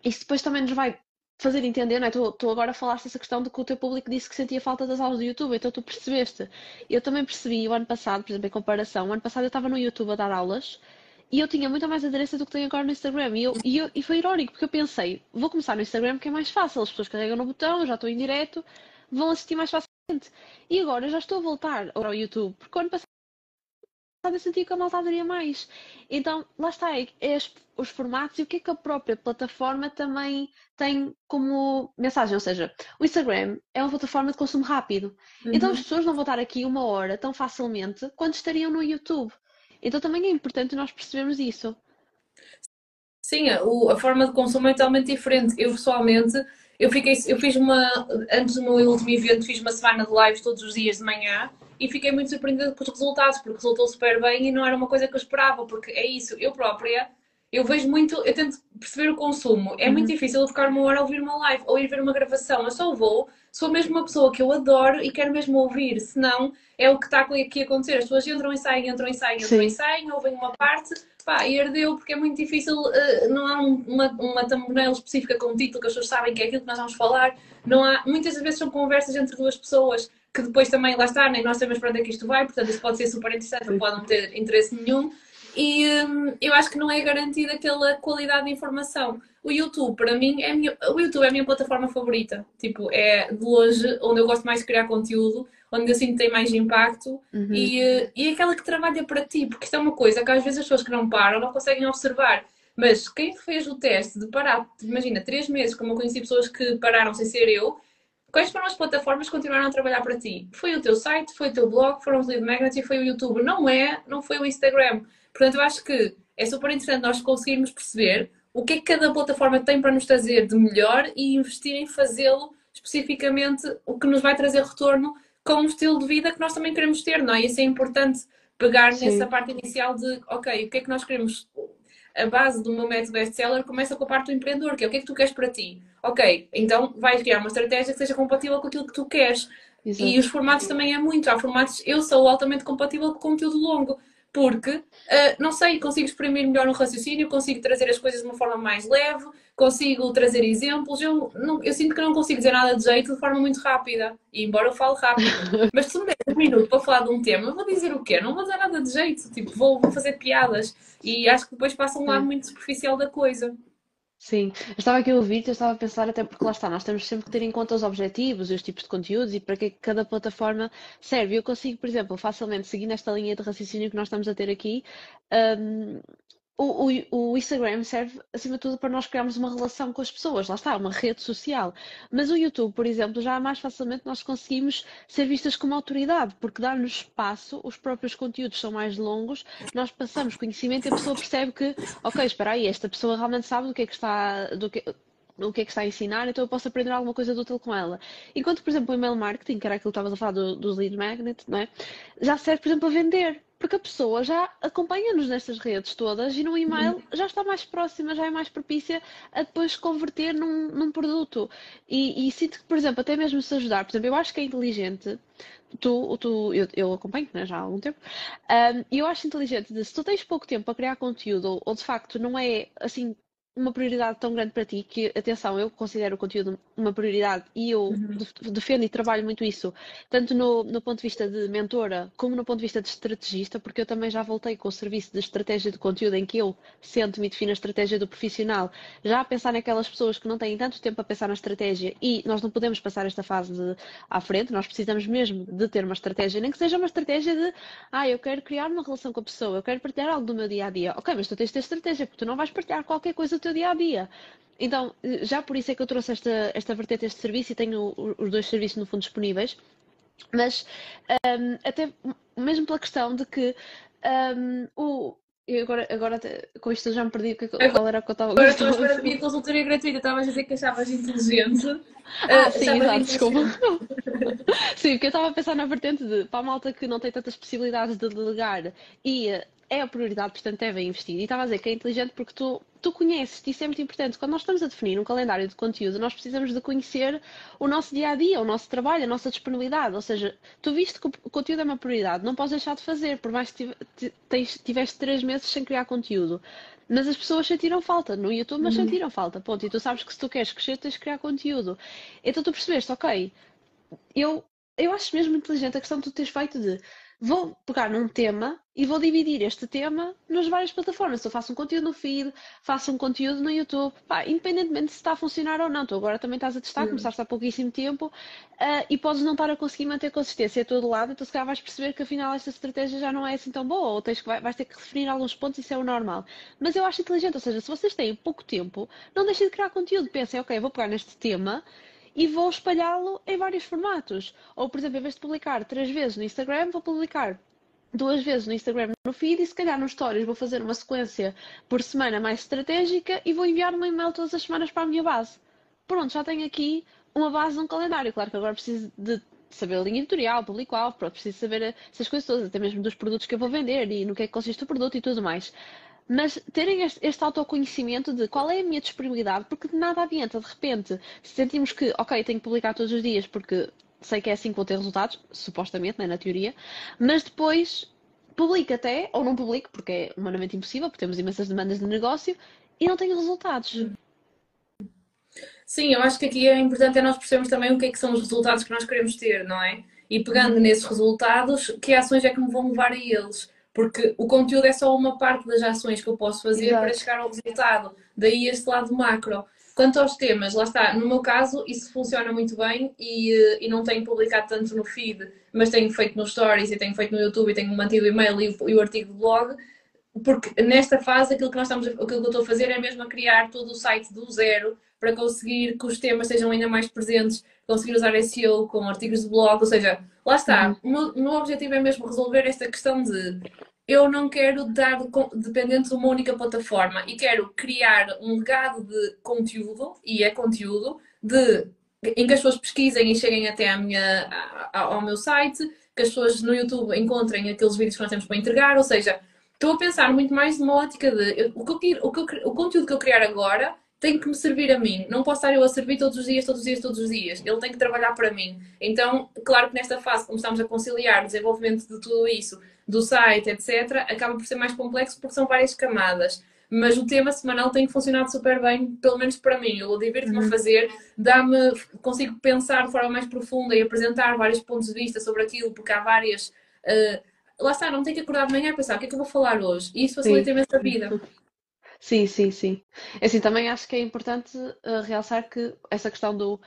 [SPEAKER 2] isso depois também nos vai fazer entender, não é? Tu agora falaste essa questão de que o teu público disse que sentia falta das aulas do YouTube, então tu percebeste. Eu também percebi o ano passado, por exemplo, em comparação, o ano passado eu estava no YouTube a dar aulas e eu tinha muito mais aderência do que tenho agora no Instagram. E foi irónico, porque eu pensei, vou começar no Instagram porque é mais fácil, as pessoas carregam no botão, eu já estou em direto, vão assistir mais facilmente. E agora eu já estou a voltar ao YouTube, porque o ano passado eu sentia que a malta aderia mais. Então, lá está, os formatos e o que a própria plataforma também tem como mensagem. Ou seja, o Instagram é uma plataforma de consumo rápido. Então as
[SPEAKER 1] Uhum.
[SPEAKER 2] pessoas não vão estar aqui uma hora tão facilmente quanto estariam no YouTube. Então também é importante nós percebermos isso.
[SPEAKER 1] Sim, a forma de consumo é totalmente diferente. Eu pessoalmente, eu fiz antes do meu último evento, fiz uma semana de lives todos os dias de manhã e fiquei muito surpreendida com os resultados, porque resultou super bem e não era uma coisa que eu esperava, porque é isso, eu própria, eu vejo muito, eu tento perceber o consumo. É muito
[SPEAKER 2] Uhum.
[SPEAKER 1] difícil eu ficar uma hora a ouvir uma live ou ir ver uma gravação. Eu só vou, sou mesmo uma pessoa que eu adoro e quero mesmo ouvir, senão é o que está aqui a acontecer. As pessoas entram e saem, entram e saem, entram e
[SPEAKER 2] Sim.
[SPEAKER 1] saem, ouvem uma parte, pá, e ardeu porque é muito difícil, não há uma thumbnail específica com um título que as pessoas sabem que é aquilo que nós vamos falar. Não há, muitas vezes são conversas entre duas pessoas que depois também, lá está, nem nós sabemos para onde é que isto vai, portanto isso pode ser super interessante ou
[SPEAKER 2] Sim.
[SPEAKER 1] pode não ter interesse nenhum. E eu acho que não é garantida aquela qualidade de informação. O YouTube, para mim, o YouTube é a minha plataforma favorita. Tipo, é de longe onde eu gosto mais de criar conteúdo, onde eu sinto que tem mais impacto
[SPEAKER 2] Uhum.
[SPEAKER 1] e é aquela que trabalha para ti, porque isto é uma coisa que às vezes as pessoas que não param não conseguem observar. Mas quem fez o teste de parar, imagina, 3 meses, como eu conheci pessoas que pararam sem ser eu, quais foram as plataformas que continuaram a trabalhar para ti? Foi o teu site, foi o teu blog, foram os lead magnets e foi o YouTube. Não foi o Instagram. Portanto, eu acho que é super interessante nós conseguirmos perceber o que é que cada plataforma tem para nos trazer de melhor e investir em fazê-lo especificamente o que nos vai trazer retorno com um estilo de vida que nós também queremos ter, não é? Isso é importante pegar nessa
[SPEAKER 2] Sim,
[SPEAKER 1] parte inicial de, ok, o que é que nós queremos? A base do meu método best-seller começa com a parte do empreendedor, que é o que é que tu queres para ti? Ok, então vais criar uma estratégia que seja compatível com aquilo que tu queres. E os
[SPEAKER 2] exato.
[SPEAKER 1] formatos também é muito. Há formatos, eu sou altamente compatível com conteúdo longo, porque, não sei, consigo exprimir melhor no raciocínio, consigo trazer as coisas de uma forma mais leve, consigo trazer exemplos. Eu sinto que não consigo dizer nada de jeito de forma muito rápida, e embora eu fale rápido. Mas se me der 1 minuto para falar de um tema, eu vou dizer o quê? Não vou dizer nada de jeito, tipo, vou fazer piadas. E acho que depois passa um lado
[SPEAKER 2] Sim.
[SPEAKER 1] muito superficial da coisa.
[SPEAKER 2] Sim, eu estava aqui a ouvir-te, eu estava a pensar, até porque lá está, nós temos sempre que ter em conta os objetivos e os tipos de conteúdos e para que é que cada plataforma serve. Eu consigo, por exemplo, facilmente, seguindo esta linha de raciocínio que nós estamos a ter aqui, hum, o Instagram serve, acima de tudo, para nós criarmos uma relação com as pessoas, lá está, uma rede social. Mas o YouTube, por exemplo, já mais facilmente nós conseguimos ser vistas como autoridade, porque dá-nos espaço, os próprios conteúdos são mais longos, nós passamos conhecimento e a pessoa percebe que ok, espera aí, esta pessoa realmente sabe do que é que está, o que é que está a ensinar, então eu posso aprender alguma coisa de útil com ela. Enquanto, por exemplo, o email marketing, que era aquilo que estavas a falar dos lead magnet, não é? Já serve, por exemplo, a vender. Porque a pessoa já acompanha-nos nestas redes todas e no e-mail já está mais próxima, já é mais propícia a depois converter num produto. E sinto que, por exemplo, até mesmo se ajudar, por exemplo, eu acho que é inteligente, eu acompanho, né, já há algum tempo, e eu acho inteligente de se tu tens pouco tempo para criar conteúdo, ou de facto não é assim uma prioridade tão grande para ti, que atenção, eu considero o conteúdo uma prioridade e eu defendo e trabalho muito isso, tanto no ponto de vista de mentora, como no ponto de vista de estrategista, porque eu também já voltei com o serviço de estratégia de conteúdo em que eu sento-me e defino a estratégia do profissional, já a pensar naquelas pessoas que não têm tanto tempo a pensar na estratégia e nós não podemos passar esta fase à frente, nós precisamos mesmo de ter uma estratégia, nem que seja uma estratégia de eu quero criar uma relação com a pessoa, eu quero partilhar algo do meu dia a dia. Ok, mas tu tens de ter estratégia, porque tu não vais partilhar qualquer coisa do teu dia a dia. Então, já por isso é que eu trouxe esta vertente, este serviço e tenho os dois serviços no fundo disponíveis. Mas até mesmo pela questão de que eu agora com isto eu já me perdi qual era o que eu estava
[SPEAKER 1] Agora estou à
[SPEAKER 2] a
[SPEAKER 1] espera da
[SPEAKER 2] dizer.
[SPEAKER 1] minha consultoria gratuita. Estavas a dizer que achavas inteligente.
[SPEAKER 2] Sim,
[SPEAKER 1] Achavas
[SPEAKER 2] exato, desculpa.
[SPEAKER 1] inteligente.
[SPEAKER 2] Sim, porque eu estava a pensar na vertente de para a malta que não tem tantas possibilidades de delegar e é a prioridade, portanto devem investir. E estava a dizer que é inteligente porque tu conheces, isso é muito importante. Quando nós estamos a definir um calendário de conteúdo, nós precisamos de conhecer o nosso dia a dia, o nosso trabalho, a nossa disponibilidade. Ou seja, tu viste que o conteúdo é uma prioridade, não podes deixar de fazer, por mais que tiveste 3 meses sem criar conteúdo. Mas as pessoas sentiram falta no YouTube, mas
[SPEAKER 1] Uhum.
[SPEAKER 2] sentiram falta. Ponto. E tu sabes que se tu queres crescer, tens de criar conteúdo. Então tu percebeste, ok, eu, eu acho mesmo inteligente a questão de tu teres feito de vou pegar num tema e vou dividir este tema nas várias plataformas. Se eu faço um conteúdo no feed, faço um conteúdo no YouTube, pá, independentemente se está a funcionar ou não. Tu agora também estás a testar,
[SPEAKER 1] Uhum.
[SPEAKER 2] começaste há pouquíssimo tempo, e podes não estar a conseguir manter consistência a todo lado, então se calhar vais perceber que afinal esta estratégia já não é assim tão boa, ou vais ter que redefinir alguns pontos, isso é o normal. Mas eu acho inteligente, ou seja, se vocês têm pouco tempo, não deixem de criar conteúdo. Pensem, ok, vou pegar neste tema e vou espalhá-lo em vários formatos. Ou, por exemplo, em vez de publicar 3 vezes no Instagram, vou publicar 2 vezes no Instagram no feed e se calhar nos stories vou fazer uma sequência por semana mais estratégica e vou enviar um e-mail todas as semanas para a minha base. Pronto, já tenho aqui uma base de um calendário. Claro que agora preciso de saber a linha editorial, público-alvo, preciso saber essas coisas todas, até mesmo dos produtos que eu vou vender e no que é que consiste o produto e tudo mais. Mas terem este autoconhecimento de qual é a minha disponibilidade, porque de nada adianta, de repente, se sentimos que, ok, tenho que publicar todos os dias porque sei que é assim que vou ter resultados, supostamente, né, na teoria, mas depois publico até, ou não publico, porque é humanamente impossível, porque temos imensas demandas de negócio, e não tenho resultados.
[SPEAKER 1] Sim, eu acho que aqui é importante nós percebermos também o que é que são os resultados que nós queremos ter, não é? E pegando
[SPEAKER 2] Uhum.
[SPEAKER 1] nesses resultados, que ações é que me vão levar a eles? Porque o conteúdo é só uma parte das ações que eu posso fazer para
[SPEAKER 2] Exato.
[SPEAKER 1] chegar ao resultado. Daí este lado macro. Quanto aos temas, lá está, no meu caso, isso funciona muito bem e não tenho publicado tanto no feed, mas tenho feito nos stories e tenho feito no YouTube e tenho mantido o e-mail e o artigo de blog. Porque nesta fase aquilo que eu estou a fazer é mesmo a criar todo o site do zero para conseguir que os temas sejam ainda mais presentes, conseguir usar SEO com artigos de blog, ou seja, lá
[SPEAKER 2] Uhum.
[SPEAKER 1] está. O meu objetivo é mesmo resolver esta questão de eu não quero dar dependente de uma única plataforma e quero criar um legado de conteúdo, e é conteúdo, em que as pessoas pesquisem e cheguem até ao meu site, que as pessoas no YouTube encontrem aqueles vídeos que nós temos para entregar, ou seja, estou a pensar muito mais numa ótica de o conteúdo que eu criar agora tem que me servir a mim. Não posso estar eu a servir todos os dias, todos os dias, todos os dias. Ele tem que trabalhar para mim. Então, claro que nesta fase, como estamos a conciliar o desenvolvimento de tudo isso, do site, etc., acaba por ser mais complexo porque são várias camadas. Mas o tema semanal tem funcionado super bem, pelo menos para mim. Eu divirto-me a
[SPEAKER 2] Uhum.
[SPEAKER 1] fazer, consigo pensar de forma mais profunda e apresentar vários pontos de vista sobre aquilo, porque há várias. Lá está, não tenho que acordar de manhã e pensar o que é que eu vou falar hoje. E isso
[SPEAKER 2] Sim.
[SPEAKER 1] facilita imenso a vida.
[SPEAKER 2] Sim, sim, sim. É assim, também acho que é importante realçar que essa questão do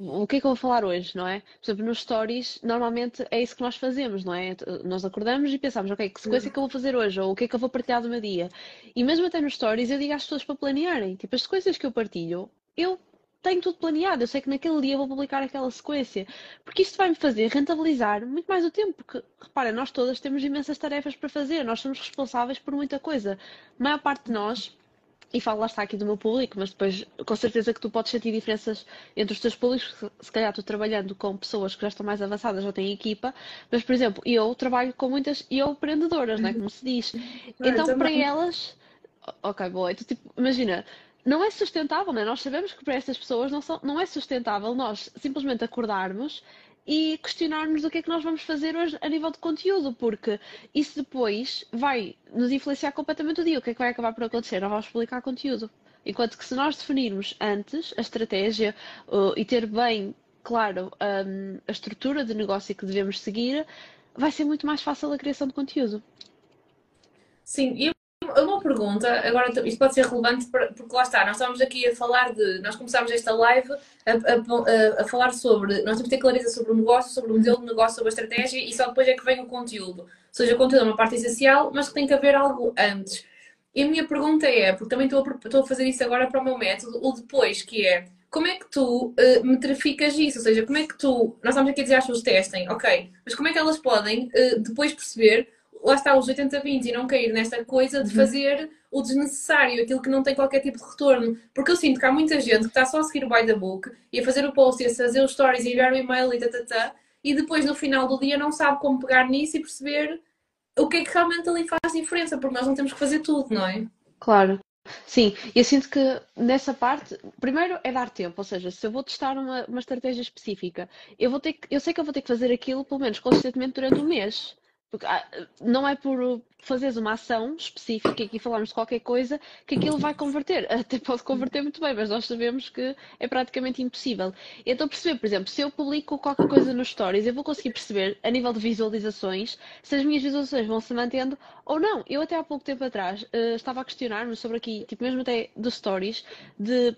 [SPEAKER 2] o que é que eu vou falar hoje, não é? Por exemplo, nos stories, normalmente é isso que nós fazemos, não é? Nós acordamos e pensamos, ok, que sequência é que eu vou fazer hoje? Ou o que é que eu vou partilhar do meu dia? E mesmo até nos stories, eu digo às pessoas para planearem. Tipo, as sequências que eu partilho, eu tenho tudo planeado. Eu sei que naquele dia eu vou publicar aquela sequência. Porque isto vai-me fazer rentabilizar muito mais o tempo. Porque, repara, nós todas temos imensas tarefas para fazer. Nós somos responsáveis por muita coisa. A maior parte de nós e falo lá está aqui do meu público, mas depois com certeza que tu podes sentir diferenças entre os teus públicos, se calhar tu trabalhando com pessoas que já estão mais avançadas, já têm equipa, mas por exemplo, eu trabalho com muitas e eu empreendedoras, né, como se diz.
[SPEAKER 1] Eu
[SPEAKER 2] Então para
[SPEAKER 1] também.
[SPEAKER 2] elas, ok, boa, então, tipo, imagina, não é sustentável, né? Nós sabemos que para estas pessoas não é sustentável nós simplesmente acordarmos e questionarmos o que é que nós vamos fazer hoje a nível de conteúdo, porque isso depois vai nos influenciar completamente o dia. O que é que vai acabar por acontecer? Nós vamos publicar conteúdo. Enquanto que se nós definirmos antes a estratégia e ter bem claro a estrutura de negócio que devemos seguir, vai ser muito mais fácil a criação de conteúdo.
[SPEAKER 1] Sim, e uma pergunta, agora isto pode ser relevante porque lá está, nós estamos aqui a falar nós começámos esta live a falar sobre, nós temos que ter clareza sobre o negócio, sobre o modelo de negócio, sobre a estratégia e só depois é que vem o conteúdo. Ou seja, o conteúdo é uma parte essencial, mas que tem que haver algo antes. E a minha pergunta é, porque também estou a fazer isso agora para o meu método, o depois, que é, como é que tu metrificas isso? Ou seja, como é que nós estamos aqui a dizer às pessoas testem, ok, mas como é que elas podem depois perceber lá está os 80-20 e não cair nesta coisa de
[SPEAKER 2] Uhum.
[SPEAKER 1] fazer o desnecessário, aquilo que não tem qualquer tipo de retorno. Porque eu sinto que há muita gente que está só a seguir o by the book e a fazer o post e a fazer os stories e enviar o e-mail e depois no final do dia não sabe como pegar nisso e perceber o que é que realmente ali faz diferença, porque nós não temos que fazer tudo, não é?
[SPEAKER 2] Claro. Sim, e eu sinto que nessa parte, primeiro é dar tempo, ou seja, se eu vou testar uma estratégia específica, eu sei que eu vou ter que fazer aquilo pelo menos consistentemente durante um mês. Porque não é por fazeres uma ação específica e aqui falarmos de qualquer coisa que aquilo vai converter. Até pode converter muito bem, mas nós sabemos que é praticamente impossível. Então perceber, por exemplo, se eu publico qualquer coisa nos stories, eu vou conseguir perceber, a nível de visualizações, se as minhas visualizações vão se mantendo ou não. Eu até há pouco tempo atrás estava a questionar-me sobre aqui, tipo mesmo até dos stories,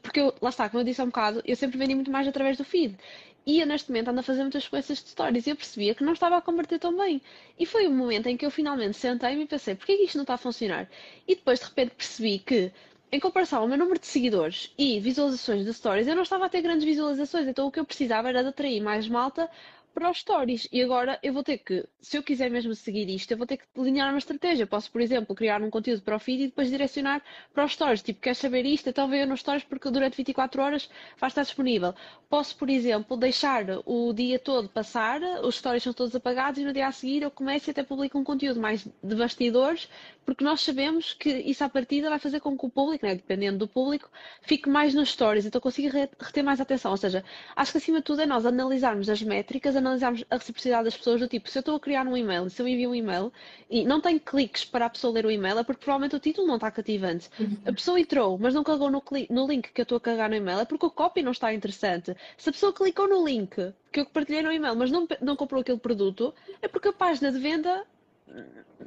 [SPEAKER 2] porque eu, lá está, como eu disse há um bocado, eu sempre vendi muito mais através do feed. E eu neste momento ando a fazer muitas sequências de stories e eu percebia que não estava a converter tão bem. E foi o momento em que eu finalmente sentei-me e pensei, porquê que isto não está a funcionar? E depois de repente percebi que, em comparação ao meu número de seguidores e visualizações de stories, eu não estava a ter grandes visualizações, então o que eu precisava era de atrair mais malta para os stories. E agora eu vou ter que, se eu quiser mesmo seguir isto, eu vou ter que delinear uma estratégia. Posso, por exemplo, criar um conteúdo para o feed e depois direcionar para os stories. Tipo, queres saber isto? Então veja nos stories porque durante 24 horas vai estar disponível. Posso, por exemplo, deixar o dia todo passar, os stories são todos apagados e no dia a seguir eu começo e até publico um conteúdo mais de bastidores, porque nós sabemos que isso à partida vai fazer com que o público, né, dependendo do público, fique mais nos stories, então consigo reter mais atenção. Ou seja, acho que acima de tudo é nós analisarmos as métricas, analisarmos a reciprocidade das pessoas, do tipo, se eu estou a criar um e-mail, se eu envio um e-mail e não tenho cliques para a pessoa ler o e-mail, é porque provavelmente o título não está cativante. A pessoa entrou, mas não carregou no link que eu estou a carregar no e-mail, é porque o copy não está interessante. Se a pessoa clicou no link que eu partilhei no e-mail, mas não comprou aquele produto, é porque a página de venda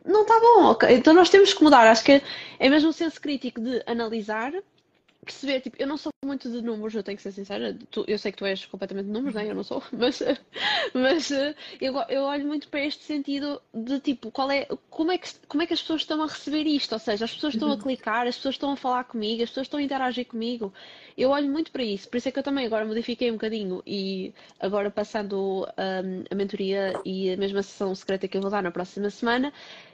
[SPEAKER 2] não está bom, ok? Então nós temos que mudar. Acho que é mesmo o senso crítico de analisar, perceber, tipo, eu não sou muito de números, eu tenho que ser sincera. Eu sei que tu és completamente de números, né? Eu não sou, mas eu olho muito para este sentido de tipo, como é que as pessoas estão a receber isto? Ou seja, as pessoas estão a clicar, as pessoas estão a falar comigo, as pessoas estão a interagir comigo. Eu olho muito para isso, por isso é que eu também agora modifiquei um bocadinho e agora passando a mentoria e a mesma sessão secreta que eu vou dar na próxima semana,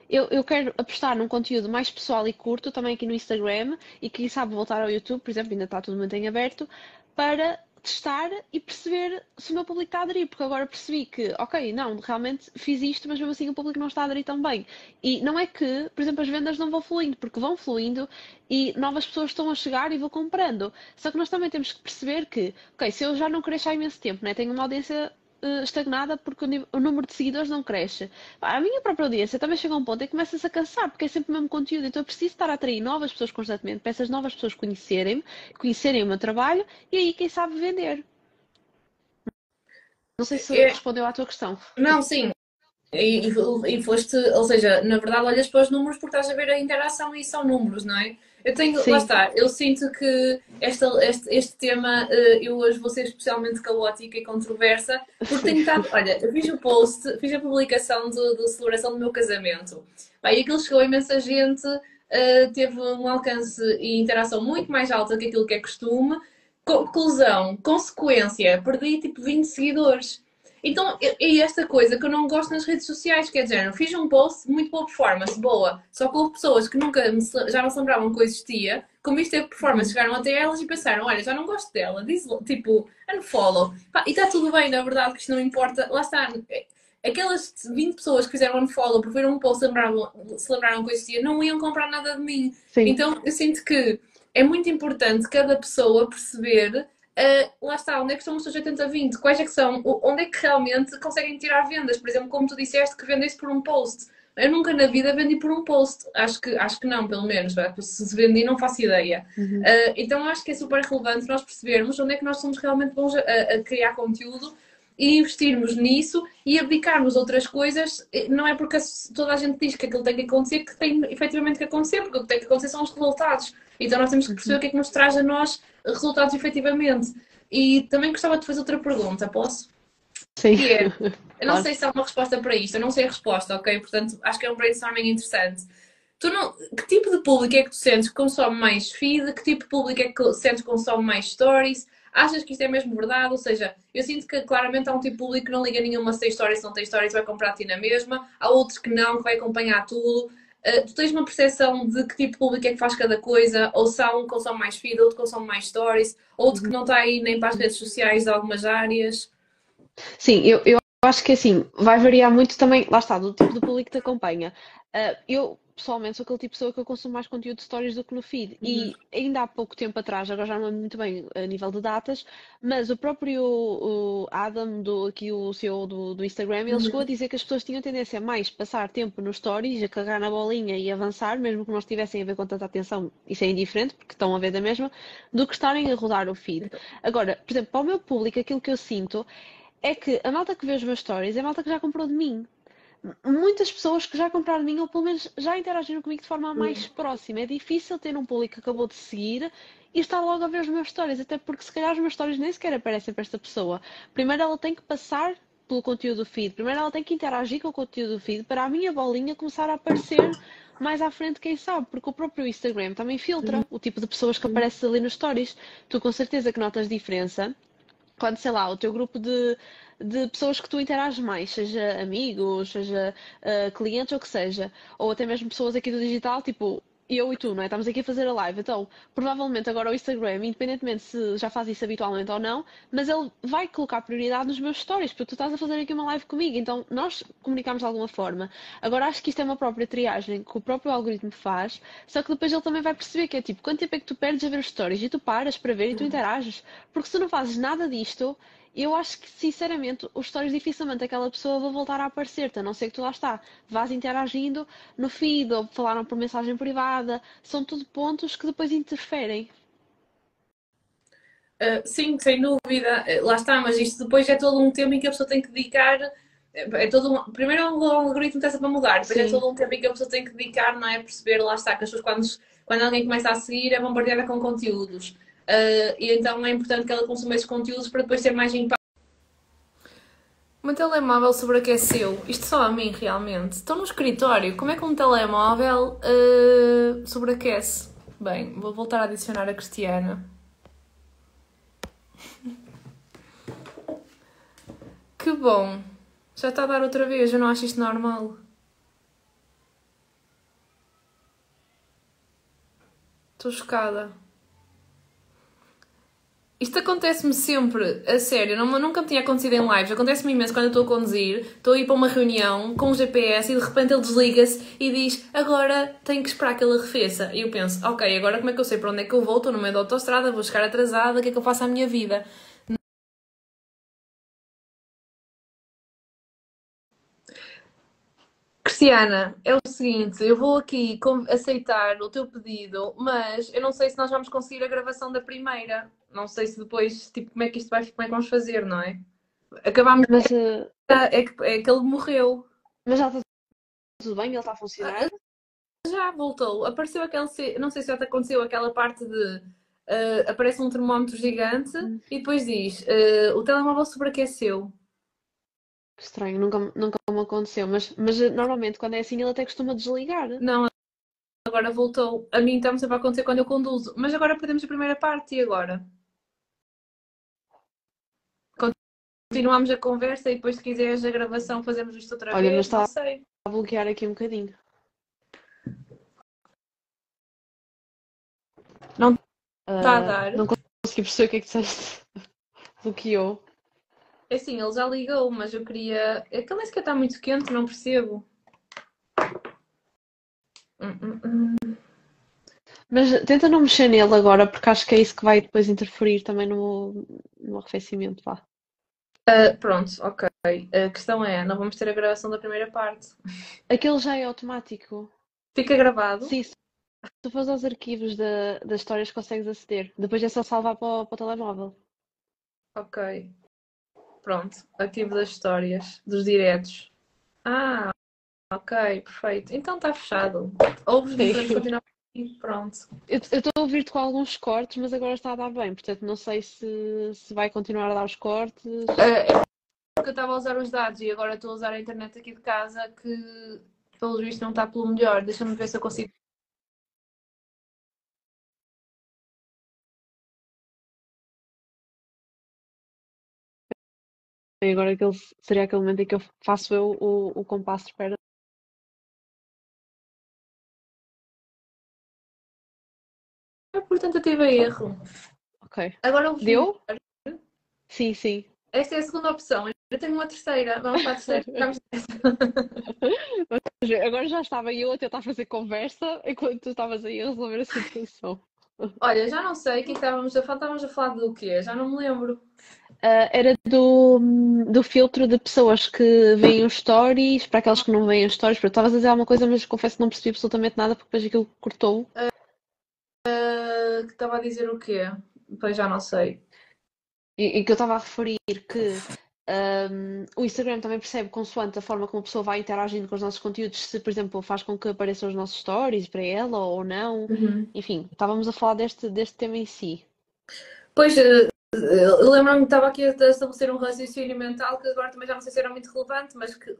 [SPEAKER 2] eu quero apostar num conteúdo mais pessoal e curto, também aqui no Instagram, e quem sabe voltar ao YouTube, por exemplo, ainda está tudo muito em aberto, para testar e perceber se o meu público está a aderir, porque agora percebi que, ok, não, realmente fiz isto, mas mesmo assim o público não está a aderir tão bem. E não é que, por exemplo, as vendas não vão fluindo, porque vão fluindo e novas pessoas estão a chegar e vão comprando. Só que nós também temos que perceber que, ok, se eu já não cresço há imenso tempo, né, tenho uma audiência estagnada porque o número de seguidores não cresce. Pá, a minha própria audiência também chega a um ponto em que começa-se a cansar, porque é sempre o mesmo conteúdo, então eu preciso estar a atrair novas pessoas constantemente, para essas novas pessoas conhecerem-me, conhecerem o meu trabalho e aí, quem sabe, vender. Não sei se
[SPEAKER 1] É,
[SPEAKER 2] respondeu à tua questão.
[SPEAKER 1] não, sim. E foste, ou seja, na verdade olhas para os números porque estás a ver a interação e são números, não é? Eu tenho, lá
[SPEAKER 2] Sim,
[SPEAKER 1] está, eu sinto que este tema eu hoje vou ser especialmente caótica e controversa porque
[SPEAKER 2] sim.
[SPEAKER 1] tenho estado, olha, eu fiz o post, fiz a publicação da celebração do meu casamento. Pá, e aquilo chegou a imensa gente, teve um alcance e interação muito mais alta que aquilo que é costume. Conclusão, consequência, perdi tipo 20 seguidores. Então, é esta coisa que eu não gosto nas redes sociais, quer dizer, eu fiz um post muito boa performance, boa, só que houve pessoas que nunca já não se lembravam que eu existia, como isto teve performance, chegaram até elas e pensaram, olha, já não gosto dela, diz tipo, unfollow. Pá, e está tudo bem, na verdade, que isto não importa, lá está, aquelas 20 pessoas que fizeram unfollow porque viram um post se lembraram que eu existia, não iam comprar nada de mim.
[SPEAKER 2] Sim.
[SPEAKER 1] Então, eu sinto que é muito importante cada pessoa perceber lá está, onde é que estão os seus 80-20? Quais é que são? Onde é que realmente conseguem tirar vendas? Por exemplo, como tu disseste que vendeste por um post. Eu nunca na vida vendi por um post. Acho que não, pelo menos. Se vendi, não faço ideia.
[SPEAKER 2] Uhum.
[SPEAKER 1] Então acho que é super relevante nós percebermos onde é que nós somos realmente bons a criar conteúdo e investirmos nisso e abdicarmos outras coisas. Não é porque toda a gente diz que aquilo tem que acontecer que tem efetivamente que acontecer, porque o que tem que acontecer são os resultados. Então nós temos que perceber o que é que nos traz a nós resultados efetivamente. E também gostava de fazer outra pergunta, posso?
[SPEAKER 2] Sim,
[SPEAKER 1] Que é, eu não
[SPEAKER 2] claro.
[SPEAKER 1] sei se há uma resposta para isto, eu não sei a resposta, ok? Portanto, acho que é um brainstorming interessante. Que tipo de público é que tu sentes que consome mais feed? Que tipo de público é que sentes que consome mais stories? Achas que isto é mesmo verdade? Ou seja, eu sinto que claramente há um tipo de público que não liga nenhuma se tem stories, se não tem stories, vai comprar a ti na mesma. Há outros que não, que vai acompanhar tudo. Tu tens uma percepção de que tipo de público é que faz cada coisa? Ou só um consome mais feed, outro consome mais stories, outro que não está aí nem para as redes sociais de algumas áreas?
[SPEAKER 2] Sim, eu acho que assim, vai variar muito também, lá está, do tipo de público que te acompanha. Eu, pessoalmente, sou aquele tipo de pessoa que eu consumo mais conteúdo de stories do que no feed.
[SPEAKER 1] Uhum.
[SPEAKER 2] E ainda há pouco tempo atrás, agora já não lembro muito bem a nível de datas, mas o próprio o Adam, aqui o CEO do Instagram, ele chegou a
[SPEAKER 1] Uhum.
[SPEAKER 2] dizer que as pessoas tinham tendência a mais passar tempo nos stories, a carregar na bolinha e avançar, mesmo que não estivessem a ver com tanta atenção, isso é indiferente, porque estão a ver da mesma, do que estarem a rodar o feed. Agora, por exemplo, para o meu público, aquilo que eu sinto é que a malta que vê os meus stories é a malta que já comprou de mim. Muitas pessoas que já compraram de mim, ou pelo menos já interagiram comigo de forma mais próxima. É difícil ter um público que acabou de seguir e estar logo a ver os meus stories, até porque se calhar os meus stories nem sequer aparecem para esta pessoa. Primeiro ela tem que passar pelo conteúdo do feed, primeiro ela tem que interagir com o conteúdo do feed para a minha bolinha começar a aparecer mais à frente, quem sabe, porque o próprio Instagram também filtra o tipo de pessoas que aparecem ali nos stories. Tu com certeza que notas diferença quando, sei lá, o teu grupo de pessoas que tu interages mais, seja amigos, seja clientes ou o que seja, ou até mesmo pessoas aqui do digital, tipo eu e tu, não é? Estamos aqui a fazer a live, então provavelmente agora o Instagram, independentemente se já faz isso habitualmente ou não, mas ele vai colocar prioridade nos meus stories, porque tu estás a fazer aqui uma live comigo, então nós comunicamos de alguma forma. Agora acho que isto é uma própria triagem que o próprio algoritmo faz, só que depois ele também vai perceber que é tipo, quanto tempo é que tu perdes a ver os stories e tu paras para ver e tu interages. Porque se tu não fazes nada disto, Eu acho que, sinceramente, os stories dificilmente aquela pessoa vai voltar a aparecer-te, a não ser que tu lá está, vás interagindo no feed ou falaram por mensagem privada. São tudo pontos que depois interferem.
[SPEAKER 1] Sim, sem dúvida. Lá está, mas isto depois é todo um tempo em que a pessoa tem que dedicar. Primeiro o algoritmo está sempre a mudar, depois é
[SPEAKER 2] Sim.
[SPEAKER 1] todo um tempo em que a pessoa tem que dedicar, não é? Perceber, lá está, que as pessoas quando alguém começa a seguir é bombardeada com conteúdos. E então é importante que ela consuma esses conteúdos para depois ter mais impacto. O meu telemóvel sobreaqueceu. Isto só a mim, realmente. Estou no escritório. Como é que um telemóvel sobreaquece? Bem, vou voltar a adicionar a Cristiana. Que bom. Já está a dar outra vez. Eu não acho isto normal. Estou chocada. Isto acontece-me sempre, a sério, nunca me tinha acontecido em lives. Acontece-me imenso quando eu estou a conduzir, estou a ir para uma reunião com o GPS e de repente ele desliga-se e diz agora tenho que esperar que ele arrefeça. E eu penso, ok, agora como é que eu sei para onde é que eu vou? Estou no meio da autoestrada, vou chegar atrasada, o que é que eu faço à minha vida? Cristiana, é o seguinte, eu vou aqui aceitar o teu pedido, mas eu não sei se nós vamos conseguir a gravação da primeira. Não sei se depois, tipo, como é que isto vai, como é que vamos fazer, não é? Acabámos,
[SPEAKER 2] Mas,
[SPEAKER 1] é que ele morreu.
[SPEAKER 2] mas já está tudo bem? Ele está a
[SPEAKER 1] Ah,
[SPEAKER 2] funcionar?
[SPEAKER 1] já voltou. Apareceu aquele, não sei se já te aconteceu aquela parte de aparece um termómetro gigante
[SPEAKER 2] Hum,
[SPEAKER 1] e depois diz o telemóvel sobreaqueceu.
[SPEAKER 2] que estranho, nunca me aconteceu. Mas normalmente quando é assim ele até costuma desligar.
[SPEAKER 1] Não, agora voltou. A mim está-me sempre a acontecer quando eu conduzo. Mas agora perdemos a primeira parte e agora? Continuamos a conversa e depois, se quiseres a gravação, fazemos isto outra
[SPEAKER 2] Olha, mas
[SPEAKER 1] vez? Não
[SPEAKER 2] está
[SPEAKER 1] sei.
[SPEAKER 2] a bloquear aqui um bocadinho.
[SPEAKER 1] Não está a
[SPEAKER 2] Ah,
[SPEAKER 1] dar.
[SPEAKER 2] não consegui perceber o que é que disseste. Bloqueou.
[SPEAKER 1] É assim, ele já ligou, mas eu queria. É que ele nem sequer está muito quente, não percebo. Hum.
[SPEAKER 2] Mas tenta não mexer nele agora, porque acho que é isso que vai depois interferir também no arrefecimento, vá.
[SPEAKER 1] Pronto, ok. A questão é, não vamos ter a gravação da primeira parte.
[SPEAKER 2] Aquele já é automático.
[SPEAKER 1] Fica gravado?
[SPEAKER 2] Sim, se tu fores aos arquivos das histórias consegues aceder. Depois é só salvar para o telemóvel.
[SPEAKER 1] Ok. Pronto. Arquivo das histórias, dos diretos. Ah, ok, perfeito. Então está fechado. Ouves, podemos
[SPEAKER 2] Sim.
[SPEAKER 1] continuar aqui. Pronto.
[SPEAKER 2] Eu estou a ouvir-te com alguns cortes, mas agora está a dar bem. Portanto, não sei se vai continuar a dar os cortes.
[SPEAKER 1] É porque eu estava a usar os dados e agora estou a usar a internet aqui de casa que, pelo visto, não está pelo melhor. Deixa-me ver se eu consigo.
[SPEAKER 2] E agora seria aquele momento em que eu faço eu o compasso de espera.
[SPEAKER 1] Por tentativa e erro.
[SPEAKER 2] Ok.
[SPEAKER 1] Agora ouves melhor.
[SPEAKER 2] Deu? Sim, sim.
[SPEAKER 1] Esta é a segunda opção. Eu tenho uma terceira. Vamos para a terceira. Ficamos nessa.
[SPEAKER 2] Agora já estava eu a tentar fazer conversa enquanto tu estavas aí a resolver a situação.
[SPEAKER 1] Olha, já não sei o que é que estávamos a falar. Estávamos a falar do quê? Já não me lembro.
[SPEAKER 2] Era do filtro de pessoas que veem os stories para aquelas que não veem os stories. Pronto, estavas a dizer alguma coisa, mas confesso que não percebi absolutamente nada porque depois aquilo cortou.
[SPEAKER 1] Que estava a dizer o quê? Pois já não sei.
[SPEAKER 2] E que eu estava a referir que o Instagram também percebe consoante a forma como a pessoa vai interagindo com os nossos conteúdos, se, por exemplo, faz com que apareçam os nossos stories para ela ou não.
[SPEAKER 1] Uhum.
[SPEAKER 2] Enfim, estávamos a falar deste tema em si.
[SPEAKER 1] Pois, eu lembro-me que estava aqui a estabelecer um raciocínio mental que agora também já não sei se era muito relevante, mas que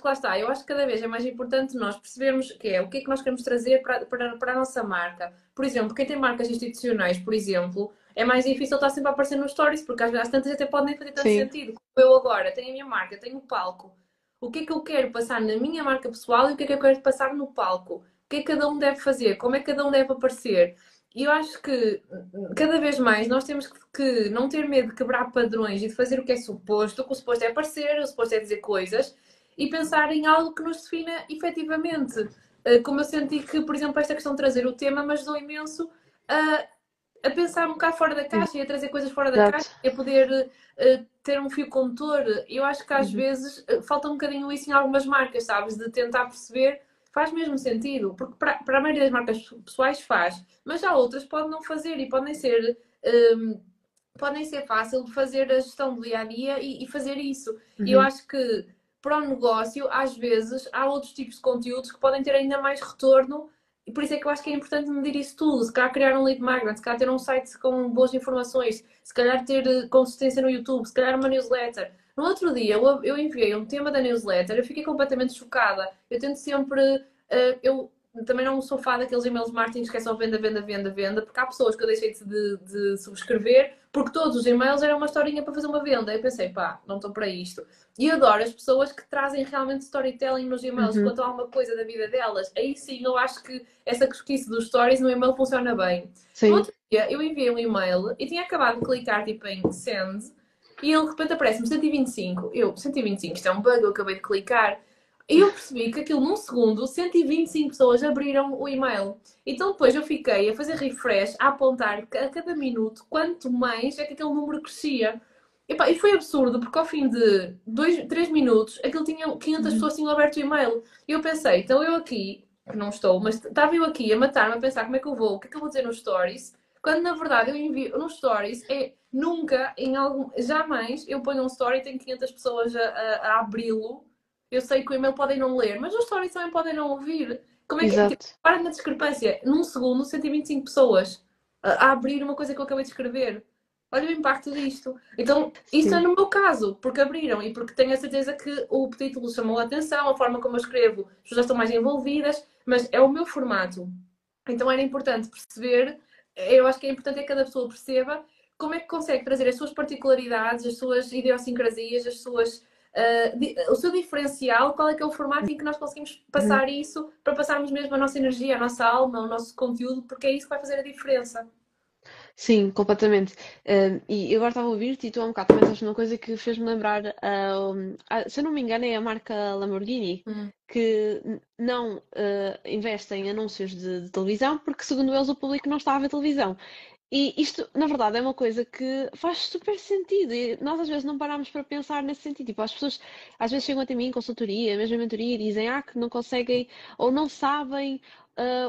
[SPEAKER 1] lá está. Eu acho que cada vez é mais importante nós percebermos o que é que nós queremos trazer para a nossa marca. Por exemplo, quem tem marcas institucionais, por exemplo, é mais difícil estar sempre a aparecer nos stories, porque às tantas até pode nem fazer tanto
[SPEAKER 2] Sim.
[SPEAKER 1] sentido. Como eu agora tenho a minha marca, tenho o palco. O que é que eu quero passar na minha marca pessoal e o que é que eu quero passar no palco? O que é que cada um deve fazer? Como é que cada um deve aparecer? E eu acho que cada vez mais nós temos que não ter medo de quebrar padrões e de fazer o que é suposto. O que o suposto é aparecer, o suposto é dizer coisas e pensar em algo que nos defina efetivamente. Como eu senti que, por exemplo, esta questão de trazer o tema me ajudou imenso a a pensar um bocado fora da caixa e a trazer coisas fora da caixa
[SPEAKER 2] Exato.
[SPEAKER 1] e a poder ter um fio condutor. Eu acho que às
[SPEAKER 2] Uhum.
[SPEAKER 1] vezes falta um bocadinho isso em algumas marcas, sabes? De tentar perceber, faz mesmo sentido, porque para a maioria das marcas pessoais faz, mas já outras podem não fazer e hum, podem ser fácil de fazer a gestão do dia a dia e fazer isso. E eu
[SPEAKER 2] Uhum.
[SPEAKER 1] acho que para o negócio, às vezes, há outros tipos de conteúdos que podem ter ainda mais retorno. E por isso é que eu acho que é importante medir isso tudo. Se calhar criar um lead magnet, se calhar ter um site com boas informações, se calhar ter consistência no YouTube, se calhar uma newsletter. No outro dia eu enviei um tema da newsletter, eu fiquei completamente chocada. Eu tento sempre. Eu também não sou fã daqueles e-mails marketing que é só venda, venda, venda, venda, porque há pessoas que eu deixei de subscrever porque todos os e-mails eram uma historinha para fazer uma venda. Eu pensei, pá, não estou para isto. E adoro as pessoas que trazem realmente storytelling nos e-mails,
[SPEAKER 2] Uhum.
[SPEAKER 1] contam alguma coisa da vida delas. Aí sim, eu acho que essa cosquice dos stories no e-mail funciona bem. No
[SPEAKER 2] Sim.
[SPEAKER 1] outro dia, eu enviei um e-mail e tinha acabado de clicar tipo em send e ele de repente aparece-me 125. Eu, 125, isto é um bug, eu acabei de clicar. E eu percebi que aquilo num segundo, 125 pessoas abriram o e-mail. Então depois eu fiquei a fazer refresh, a apontar a cada minuto quanto mais é que aquele número crescia. E foi absurdo, porque ao fim de 3 minutos, aquilo tinha 500
[SPEAKER 2] Uhum.
[SPEAKER 1] pessoas tinham aberto o e-mail. E eu pensei, então eu aqui, que não estou, mas estava eu aqui a matar-me a pensar como é que eu vou, o que é que eu vou dizer nos stories, quando na verdade eu envio nos stories, nunca, jamais eu ponho um story e tenho 500 pessoas a abri-lo. Eu sei que o e-mail podem não ler, mas os stories também podem não ouvir. Como é que é? Tipo,
[SPEAKER 2] Exato.
[SPEAKER 1] para na discrepância. Num segundo, 125 pessoas a abrir uma coisa que eu acabei de escrever. Olha o impacto disto. Então, isto é
[SPEAKER 2] Sim.
[SPEAKER 1] no meu caso, porque abriram e porque tenho a certeza que o título chamou a atenção, a forma como eu escrevo, as pessoas estão mais envolvidas, mas é o meu formato. Então era importante perceber, eu acho que é importante que cada pessoa perceba como é que consegue trazer as suas particularidades, as suas idiosincrasias, o seu diferencial, qual é que é o formato em que nós conseguimos
[SPEAKER 2] Uhum.
[SPEAKER 1] passar isso para passarmos mesmo a nossa energia, a nossa alma, o nosso conteúdo, porque é isso que vai fazer a diferença.
[SPEAKER 2] Sim, completamente. E eu agora estava a ouvir-te e tu há um bocado também estás numa coisa que fez-me lembrar, se eu não me engano, é a marca Lamborghini
[SPEAKER 1] Hum.
[SPEAKER 2] que não investe em anúncios de televisão porque, segundo eles, o público não está a ver televisão. E isto, na verdade, é uma coisa que faz super sentido. E nós às vezes não paramos para pensar nesse sentido. Tipo, as pessoas às vezes chegam até mim em consultoria, mesmo em mentoria, e dizem que não conseguem ou não sabem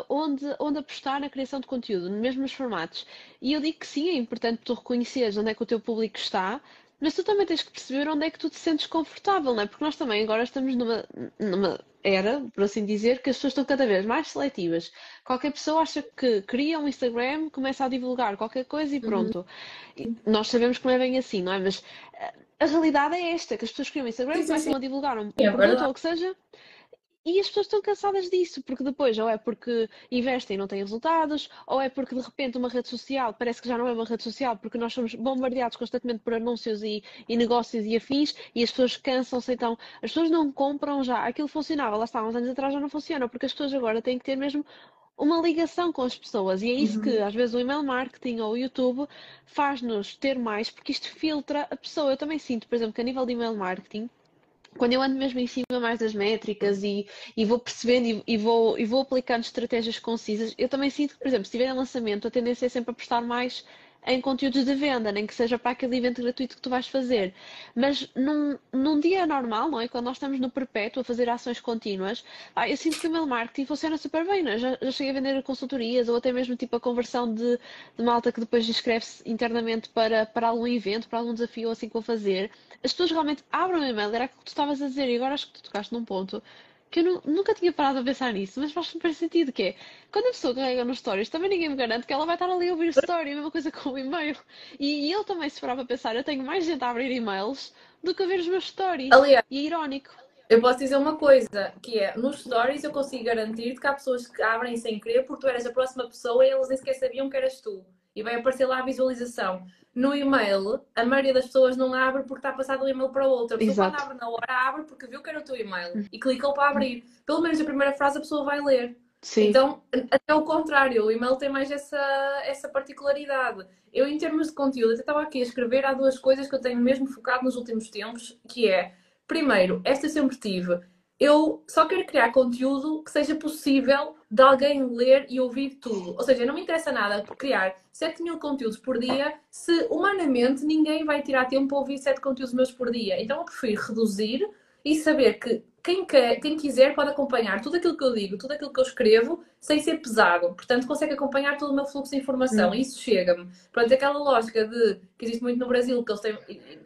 [SPEAKER 2] onde apostar na criação de conteúdo, nos mesmos formatos. E eu digo que sim, é importante tu reconheceres onde é que o teu público está, mas tu também tens que perceber onde é que tu te sentes confortável, não é? Porque nós também agora estamos numa era, por assim dizer, que as pessoas estão cada vez mais seletivas. Qualquer pessoa acha que cria um Instagram, começa a divulgar qualquer coisa e
[SPEAKER 1] Uhum.
[SPEAKER 2] pronto. E nós sabemos que não é bem assim, não é? Mas a realidade é esta, que as pessoas criam um Instagram,
[SPEAKER 1] Sim, sim, sim,
[SPEAKER 2] começam a divulgar um
[SPEAKER 1] é
[SPEAKER 2] produto ou
[SPEAKER 1] verdade.
[SPEAKER 2] o que seja, e as pessoas estão cansadas disso, porque depois ou é porque investem e não têm resultados, ou é porque de repente uma rede social parece que já não é uma rede social, porque nós somos bombardeados constantemente por anúncios e negócios e afins, e as pessoas cansam-se, então as pessoas não compram já. Aquilo funcionava, lá está, uns anos atrás já não funciona, porque as pessoas agora têm que ter mesmo uma ligação com as pessoas, e é isso que
[SPEAKER 1] Uhum.
[SPEAKER 2] às vezes o email marketing ou o YouTube faz-nos ter mais, porque isto filtra a pessoa. Eu também sinto, por exemplo, que a nível de email marketing, quando eu ando mesmo em cima mais das métricas e vou percebendo e vou aplicando estratégias concisas, eu também sinto que, por exemplo, se tiver em lançamento, a tendência é sempre apostar mais em conteúdos de venda, nem que seja para aquele evento gratuito que tu vais fazer. Mas num dia normal, não é? Quando nós estamos no perpétuo a fazer ações contínuas, eu sinto que o email marketing funciona super bem, não é? Já cheguei a vender consultorias ou até mesmo tipo a conversão de malta que depois inscreve-se internamente para algum evento, para algum desafio ou assim que vou fazer. As pessoas realmente abrem o e-mail, era aquilo que tu estavas a dizer, e agora acho que tu tocaste num ponto que eu nunca tinha parado a pensar nisso, mas faz super sentido, que é, quando a pessoa carrega nos stories, também ninguém me garante que ela vai estar ali a ouvir story, a mesma coisa com o e-mail. E eu também, se parar para pensar, eu tenho mais gente a abrir e-mails do que a ver os meus stories.
[SPEAKER 1] Aliás,
[SPEAKER 2] E é irónico.
[SPEAKER 1] eu posso dizer uma coisa, que é, nos stories eu consigo garantir-te que há pessoas que abrem sem querer porque tu eras a próxima pessoa e eles nem sequer sabiam que eras tu. E vai aparecer lá a visualização. No e-mail, a maioria das pessoas não abre porque está passado um e-mail para o outro. A pessoa quando
[SPEAKER 2] Exato.
[SPEAKER 1] abre na hora, abre porque viu que era o teu e-mail e clicou para abrir. Pelo menos a primeira frase a pessoa vai ler.
[SPEAKER 2] Sim.
[SPEAKER 1] Então, até o contrário, o e-mail tem mais essa particularidade. Eu, em termos de conteúdo, até estava aqui a escrever, há duas coisas que eu tenho mesmo focado nos últimos tempos, que é, primeiro, esta eu sempre tive, eu só quero criar conteúdo que seja possível
[SPEAKER 3] de alguém ler e ouvir tudo. Ou seja, não me interessa nada criar 7.000 conteúdos por dia se humanamente ninguém vai tirar tempo para ouvir 7 conteúdos meus por dia. Então eu prefiro reduzir e saber que quem quiser pode acompanhar tudo aquilo que eu digo, tudo aquilo que eu escrevo, sem ser pesado. Portanto, consegue acompanhar todo o meu fluxo de informação. E isso chega-me. Pronto, aquela lógica de que existe muito no Brasil, que eles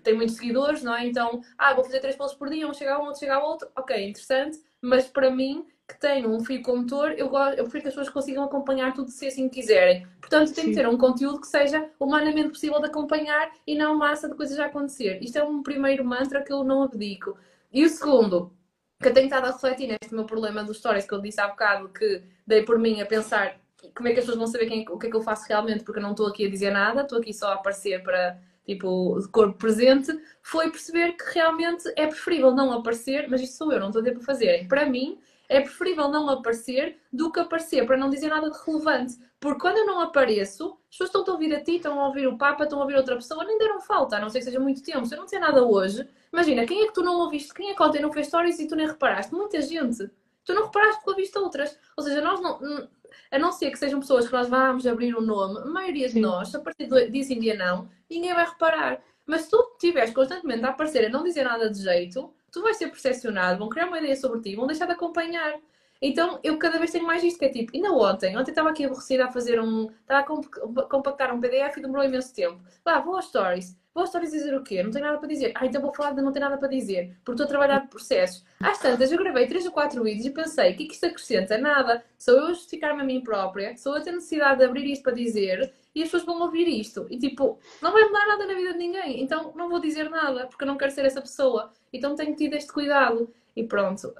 [SPEAKER 3] têm muitos seguidores, não é? Então, vou fazer 3 posts por dia, um chega a um, outro chega a outro. Ok, interessante. Mas para mim, que tenho um fio condutor, eu prefiro que as pessoas consigam acompanhar tudo se assim quiserem. Portanto, tem que ter um conteúdo que seja humanamente possível de acompanhar e não massa de coisas a acontecer. Isto é um primeiro mantra que eu não abdico. E o segundo, que eu tenho estado a refletir neste meu problema dos stories, que eu disse há bocado, que dei por mim a pensar como é que as pessoas vão saber o que é que eu faço realmente, porque eu não estou aqui a dizer nada, estou aqui só a aparecer para, tipo, de corpo presente, foi perceber que realmente é preferível não aparecer, mas isto sou eu, não estou a dizer para fazerem. Para mim, é preferível não aparecer do que aparecer, para não dizer nada de relevante. Porque quando eu não apareço, as pessoas estão a ouvir a ti, estão a ouvir o Papa, estão a ouvir outra pessoa, nem deram falta, a não ser que seja muito tempo. Se eu não disser nada hoje, imagina, quem é que tu não ouviste? Quem é que ontem não fez stories e tu nem reparaste? Muita gente. Tu não reparaste porque ouviste outras. Ou seja, nós não, a não ser que sejam pessoas que nós vamos abrir o nome, a maioria de nós, a partir disso em dia não, ninguém vai reparar. Mas se tu estiveres constantemente a aparecer a não dizer nada de jeito, tu vais ser percepcionado, vão criar uma ideia sobre ti, vão deixar de acompanhar. Então, eu cada vez tenho mais isto, que é tipo, ainda ontem estava aqui aborrecida a fazer estava a compactar um PDF e demorou imenso tempo. Vou aos stories. Vou aos stories dizer o quê? Não tenho nada para dizer. Então vou falar de não ter nada para dizer, porque estou a trabalhar de processos. Às tantas, eu gravei 3 ou 4 vídeos e pensei, o que é que isto acrescenta? Nada. Sou eu a justificar-me a mim própria, sou eu a ter necessidade de abrir isto para dizer e as pessoas vão ouvir isto. E tipo, não vai mudar nada na vida de ninguém. Então não vou dizer nada, porque eu não quero ser essa pessoa. Então tenho tido este cuidado. E pronto,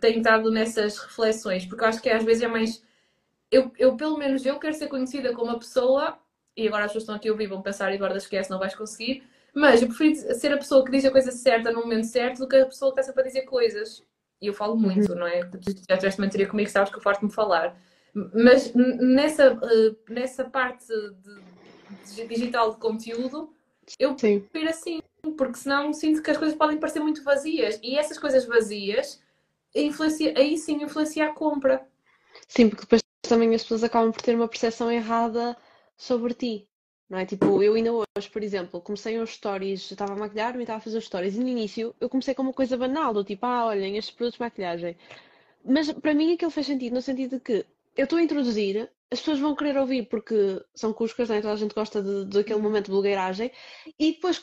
[SPEAKER 3] tenho estado nessas reflexões, porque eu acho que às vezes é mais. Pelo menos, eu quero ser conhecida como uma pessoa, e agora as pessoas estão aqui a ouvir, vão pensar, Eduardo, esquece, não vais conseguir, mas eu prefiro ser a pessoa que diz a coisa certa no momento certo do que a pessoa que está sempre a dizer coisas. E eu falo muito, não é? Tu já tiveste mentoria comigo, sabes que eu farto-me falar. Mas nessa parte de digital de conteúdo, eu
[SPEAKER 2] Sim.
[SPEAKER 3] prefiro assim, porque senão sinto que as coisas podem parecer muito vazias. E essas coisas vazias, aí sim influencia a compra.
[SPEAKER 2] Sim, porque depois também as pessoas acabam por ter uma percepção errada sobre ti. Não é? Tipo, eu ainda hoje, por exemplo, comecei uns stories, eu estava a maquilhar-me e estava a fazer os stories, e no início eu comecei com uma coisa banal, do tipo, olhem, estes produtos de maquilhagem. Mas para mim aquilo fez sentido, no sentido de que eu estou a introduzir, as pessoas vão querer ouvir porque são cuscas, né? Toda a gente gosta daquele momento de blogueiragem, e depois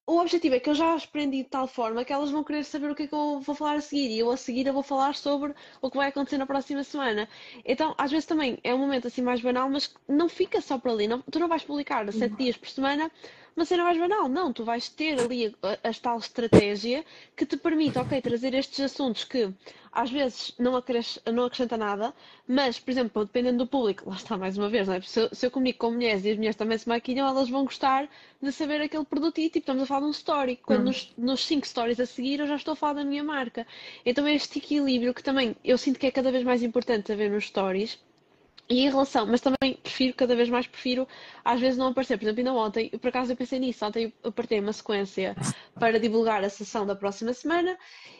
[SPEAKER 2] o objetivo é que eu já as aprendi de tal forma que elas vão querer saber o que é que eu vou falar a seguir, e eu a seguir eu vou falar sobre o que vai acontecer na próxima semana. Então, às vezes também é um momento assim mais banal, mas que não fica só por ali. Tu não vais publicar 7 dias por semana uma cena mais banal. Não, tu vais ter ali a tal estratégia que te permite, ok, trazer estes assuntos que às vezes não acrescenta nada, mas, por exemplo, dependendo do público, lá está mais uma vez, não é? Se eu comunico com mulheres e as mulheres também se maquilham, elas vão gostar de saber aquele produto e, tipo, estamos a falar de um story, quando nos 5 stories a seguir eu já estou a falar da minha marca. Então é este equilíbrio que também eu sinto que é cada vez mais importante haver nos stories. E em relação, mas também cada vez mais prefiro, às vezes não aparecer. Por exemplo, ainda ontem, por acaso eu pensei nisso, ontem eu partei uma sequência para divulgar a sessão da próxima semana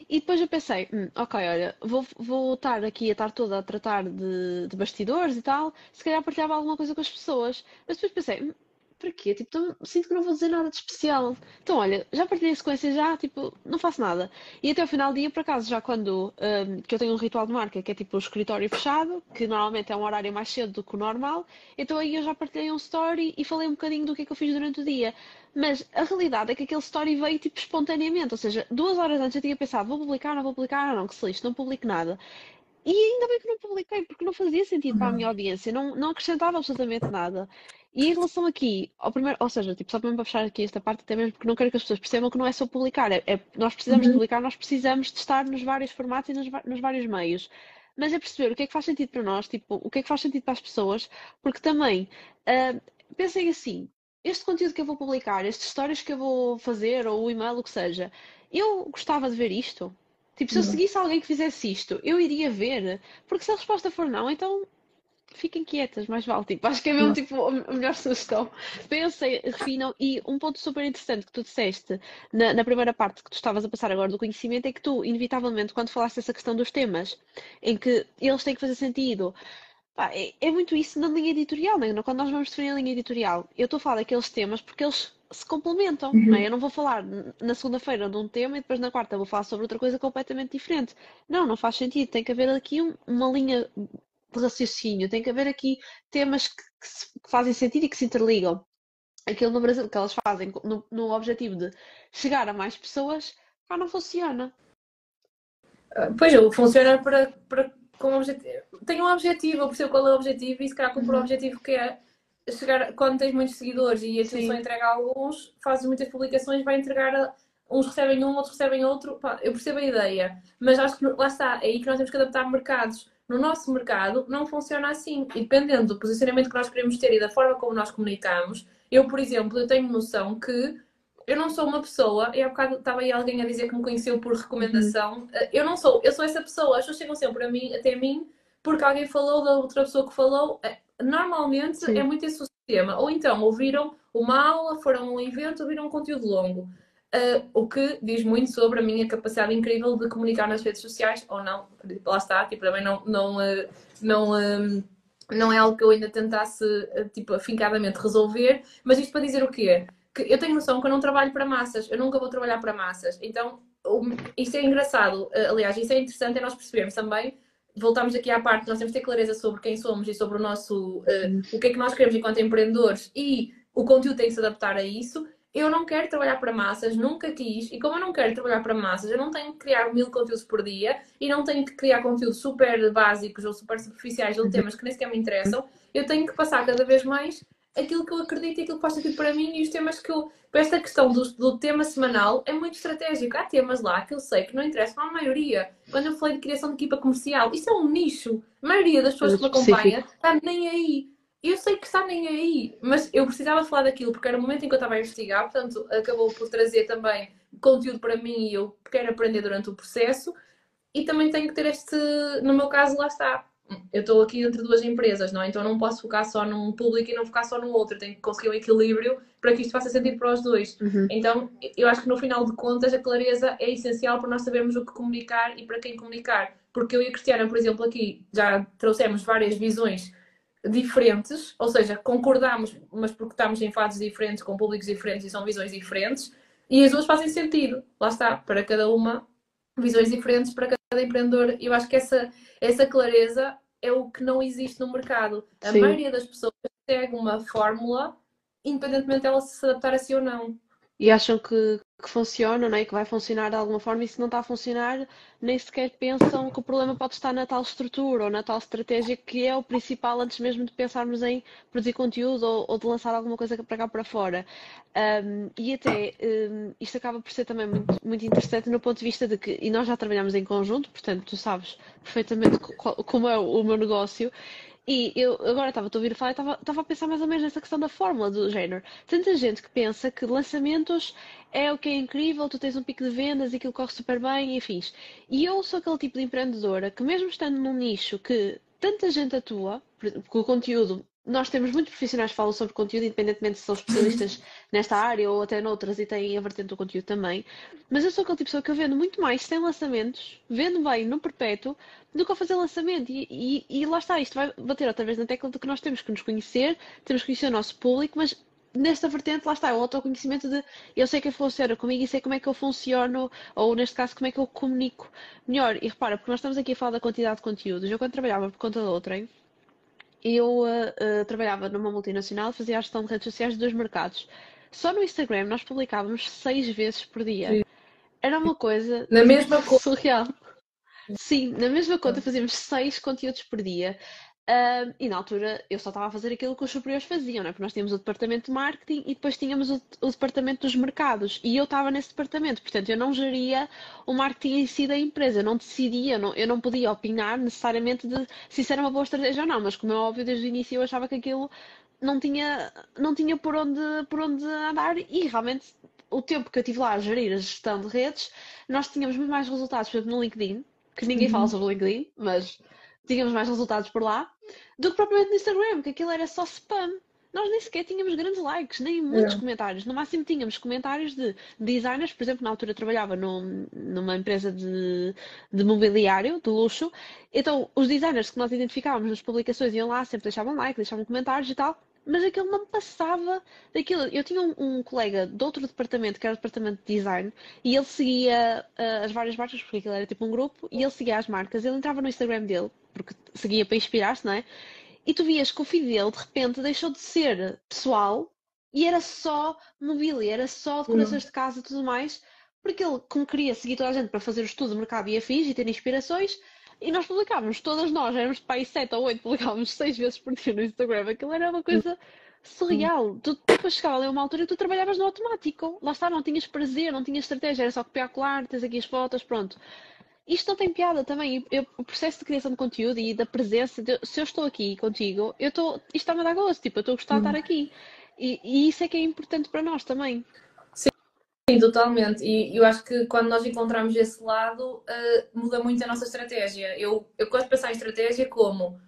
[SPEAKER 2] e depois eu pensei, ok, olha, vou estar aqui a estar toda a tratar de bastidores e tal, se calhar partilhava alguma coisa com as pessoas. Mas depois pensei, para quê? Tipo, sinto que não vou dizer nada de especial. Então, olha, já partilhei a sequência já, tipo, não faço nada. E até ao final do dia, por acaso, já quando que eu tenho um ritual de marca, que é tipo o escritório fechado, que normalmente é um horário mais cedo do que o normal, então aí eu já partilhei um story e falei um bocadinho do que é que eu fiz durante o dia. Mas a realidade é que aquele story veio tipo espontaneamente, ou seja, 2 horas antes eu tinha pensado, vou publicar, não vou publicar, não, que se lixe, não publico nada. E ainda bem que não publiquei, porque não fazia sentido para a minha audiência, não acrescentava absolutamente nada. E em relação aqui, ao primeiro, ou seja, tipo, só para fechar aqui esta parte, até mesmo porque não quero que as pessoas percebam que não é só publicar, nós precisamos de publicar, nós precisamos de estar nos vários formatos e nos vários meios. Mas é perceber o que é que faz sentido para nós, tipo, o que é que faz sentido para as pessoas, porque também, pensem assim, este conteúdo que eu vou publicar, estes stories que eu vou fazer, ou o e-mail, o que seja, eu gostava de ver isto? Tipo, se eu seguisse alguém que fizesse isto, eu iria ver. Porque se a resposta for não, então fiquem quietas, mais vale. Tipo, acho que é mesmo tipo, a melhor sugestão. Pensem, refinam. E um ponto super interessante que tu disseste na primeira parte que tu estavas a passar agora do conhecimento é que tu, inevitavelmente, quando falaste essa questão dos temas, em que eles têm que fazer sentido. Pá, é muito isso na linha editorial, né? Quando nós vamos definir a linha editorial, eu estou a falar daqueles temas porque eles se complementam, não é?
[SPEAKER 1] Uhum.
[SPEAKER 2] Eu não vou falar na segunda-feira de um tema e depois na quarta vou falar sobre outra coisa completamente diferente. Não, não faz sentido. Tem que haver aqui uma linha de raciocínio, tem que haver aqui temas que fazem sentido e que se interligam. Aquilo no Brasil que elas fazem no objetivo de chegar a mais pessoas, cá não funciona.
[SPEAKER 3] Pois, funciona com objetivo. Tem um objetivo, eu percebo qual é o objetivo e se calhar cumpre o objetivo que é chegar, quando tens muitos seguidores e aquilo só
[SPEAKER 2] Sim,
[SPEAKER 3] entrega a alguns, fazes muitas publicações, vai entregar uns recebem um, outros recebem outro. Pá, eu percebo a ideia, mas acho que lá está, é aí que nós temos que adaptar mercados. No nosso mercado não funciona assim. E dependendo do posicionamento que nós queremos ter e da forma como nós comunicamos, eu, por exemplo, eu tenho noção que eu não sou uma pessoa, e há bocado estava aí alguém a dizer que me conheceu por recomendação. Eu não sou, eu sou essa pessoa. As pessoas chegam sempre a mim, até mim, porque alguém falou da outra pessoa que falou. Normalmente é
[SPEAKER 2] sim.
[SPEAKER 3] muito esse o sistema. Ou então ouviram uma aula, foram a um evento, ouviram um conteúdo longo. O que diz muito sobre a minha capacidade incrível de comunicar nas redes sociais, ou não. Lá está, tipo, também não é algo que eu ainda tentasse, tipo, afincadamente resolver. Mas isto para dizer o quê? Que eu tenho noção que eu não trabalho para massas, eu nunca vou trabalhar para massas. Então, isto é engraçado, aliás, isso é interessante, é nós percebermos também. Voltamos aqui à parte, nós temos que ter clareza sobre quem somos e sobre o nosso, o que é que nós queremos enquanto empreendedores e o conteúdo tem que se adaptar a isso. Eu não quero trabalhar para massas, nunca quis, e como eu não quero trabalhar para massas, eu não tenho que criar 1000 conteúdos por dia e não tenho que criar conteúdos super básicos ou super superficiais ou temas que nem sequer me interessam. Eu tenho que passar cada vez mais aquilo que eu acredito e aquilo que faz sentido para mim e os temas que eu. Esta questão do tema semanal é muito estratégico. Há temas lá que eu sei que não interessam à maioria. Quando eu falei de criação de equipa comercial, isso é um nicho. A maioria das
[SPEAKER 2] É
[SPEAKER 3] pessoas que
[SPEAKER 2] muito
[SPEAKER 3] me acompanha
[SPEAKER 2] específico.
[SPEAKER 3] está nem aí. Eu sei que está nem aí, mas eu precisava falar daquilo porque era o momento em que eu estava a investigar, portanto, acabou por trazer também conteúdo para mim e eu quero aprender durante o processo. E também tenho que ter este, no meu caso, lá está. Eu estou aqui entre duas empresas, não é? Então eu não posso focar só num público e não focar só no outro. Eu tenho que conseguir um equilíbrio para que isto faça sentido para os dois.
[SPEAKER 2] Uhum.
[SPEAKER 3] Então eu acho que no final de contas a clareza é essencial para nós sabermos o que comunicar e para quem comunicar. Porque eu e a Cristiana, por exemplo, aqui já trouxemos várias visões diferentes, ou seja, concordamos, mas porque estamos em fases diferentes, com públicos diferentes e são visões diferentes, e as duas fazem sentido. Lá está, para cada uma, visões diferentes para cada empreendedor. Eu acho que essa clareza é o que não existe no mercado. A
[SPEAKER 2] Sim.
[SPEAKER 3] maioria das pessoas segue uma fórmula, independentemente dela se adaptar a si ou não.
[SPEAKER 2] E acham que funciona, não é? Que vai funcionar de alguma forma, e se não está a funcionar, nem sequer pensam que o problema pode estar na tal estrutura ou na tal estratégia que é o principal antes mesmo de pensarmos em produzir conteúdo ou de lançar alguma coisa para cá para fora. E até isto acaba por ser também muito, muito interessante no ponto de vista de que, e nós já trabalhamos em conjunto, portanto tu sabes perfeitamente como é o meu negócio. E eu agora estava a ouvir falar e estava a pensar mais ou menos nessa questão da fórmula do género. Tanta gente que pensa que lançamentos é o que é incrível, tu tens um pico de vendas e aquilo corre super bem, e afins. E eu sou aquele tipo de empreendedora que, mesmo estando num nicho que tanta gente atua, porque o conteúdo, nós temos muitos profissionais que falam sobre conteúdo, independentemente se são especialistas nesta área ou até noutras e têm a vertente do conteúdo também. Mas eu sou aquele tipo de pessoa que eu vendo muito mais sem lançamentos, vendo bem no perpétuo, do que a fazer lançamento. E lá está, isto vai bater outra vez na tecla de que nós temos que nos conhecer, temos que conhecer o nosso público, mas nesta vertente, lá está, o autoconhecimento de eu sei quem funciona comigo e sei como é que eu funciono, ou neste caso, como é que eu comunico melhor. E repara, porque nós estamos aqui a falar da quantidade de conteúdos. Eu, quando trabalhava por conta da outrem, eu trabalhava numa multinacional, fazia a gestão de redes sociais de dois mercados. Só no Instagram nós publicávamos 6 vezes por dia. Era uma coisa
[SPEAKER 3] Na mesma coisa.
[SPEAKER 2] surreal. Sim, na mesma conta fazíamos 6 conteúdos por dia. E na altura eu só estava a fazer aquilo que os superiores faziam, não é? Porque nós tínhamos o departamento de marketing e depois tínhamos o departamento dos mercados. E eu estava nesse departamento, portanto eu não geria o marketing em si da empresa, eu não decidia, eu não podia opinar necessariamente de se isso era uma boa estratégia ou não, mas como é óbvio, desde o início eu achava que aquilo não tinha por onde andar e realmente o tempo que eu tive lá a gerir a gestão de redes, nós tínhamos muito mais resultados, por exemplo, no LinkedIn, que ninguém fala sobre o LinkedIn, mas tínhamos mais resultados por lá. do que propriamente no Instagram, que aquilo era só spam. Nós nem sequer tínhamos grandes likes, nem muitos
[SPEAKER 3] É.
[SPEAKER 2] comentários. No máximo tínhamos comentários de designers, por exemplo, na altura eu trabalhava numa empresa de mobiliário, de luxo. Então, os designers que nós identificávamos nas publicações iam lá, sempre deixavam like, deixavam comentários e tal. Mas aquilo não passava daquilo. Eu tinha um colega de outro departamento, que era o departamento de design, e ele seguia as várias marcas, porque aquilo era tipo um grupo, e ele seguia as marcas. Ele entrava no Instagram dele, porque seguia para inspirar-se, não é? E tu vias que o feed dele, de repente, deixou de ser pessoal e era só mobília, era só decorações de casa e tudo mais, porque ele, como queria seguir toda a gente para fazer o estudo de mercado e afins e ter inspirações, e nós publicávamos, todas nós, éramos para aí 7 ou 8, publicávamos 6 vezes por dia no Instagram. Aquilo era uma coisa surreal. Tu depois chegava ali a uma altura e tu trabalhavas no automático. Lá está, não tinhas prazer, não tinhas estratégia, era só copiar, colar, tens aqui as fotos, pronto. Isto não tem piada também. O processo de criação de conteúdo e da presença, se eu estou aqui contigo, isto está-me a dar gosto, tipo, eu estou a gostar de estar aqui. E isso é que é importante para nós também.
[SPEAKER 3] Sim, totalmente. E eu acho que quando nós encontramos esse lado, muda muito a nossa estratégia. Eu gosto de pensar em estratégia como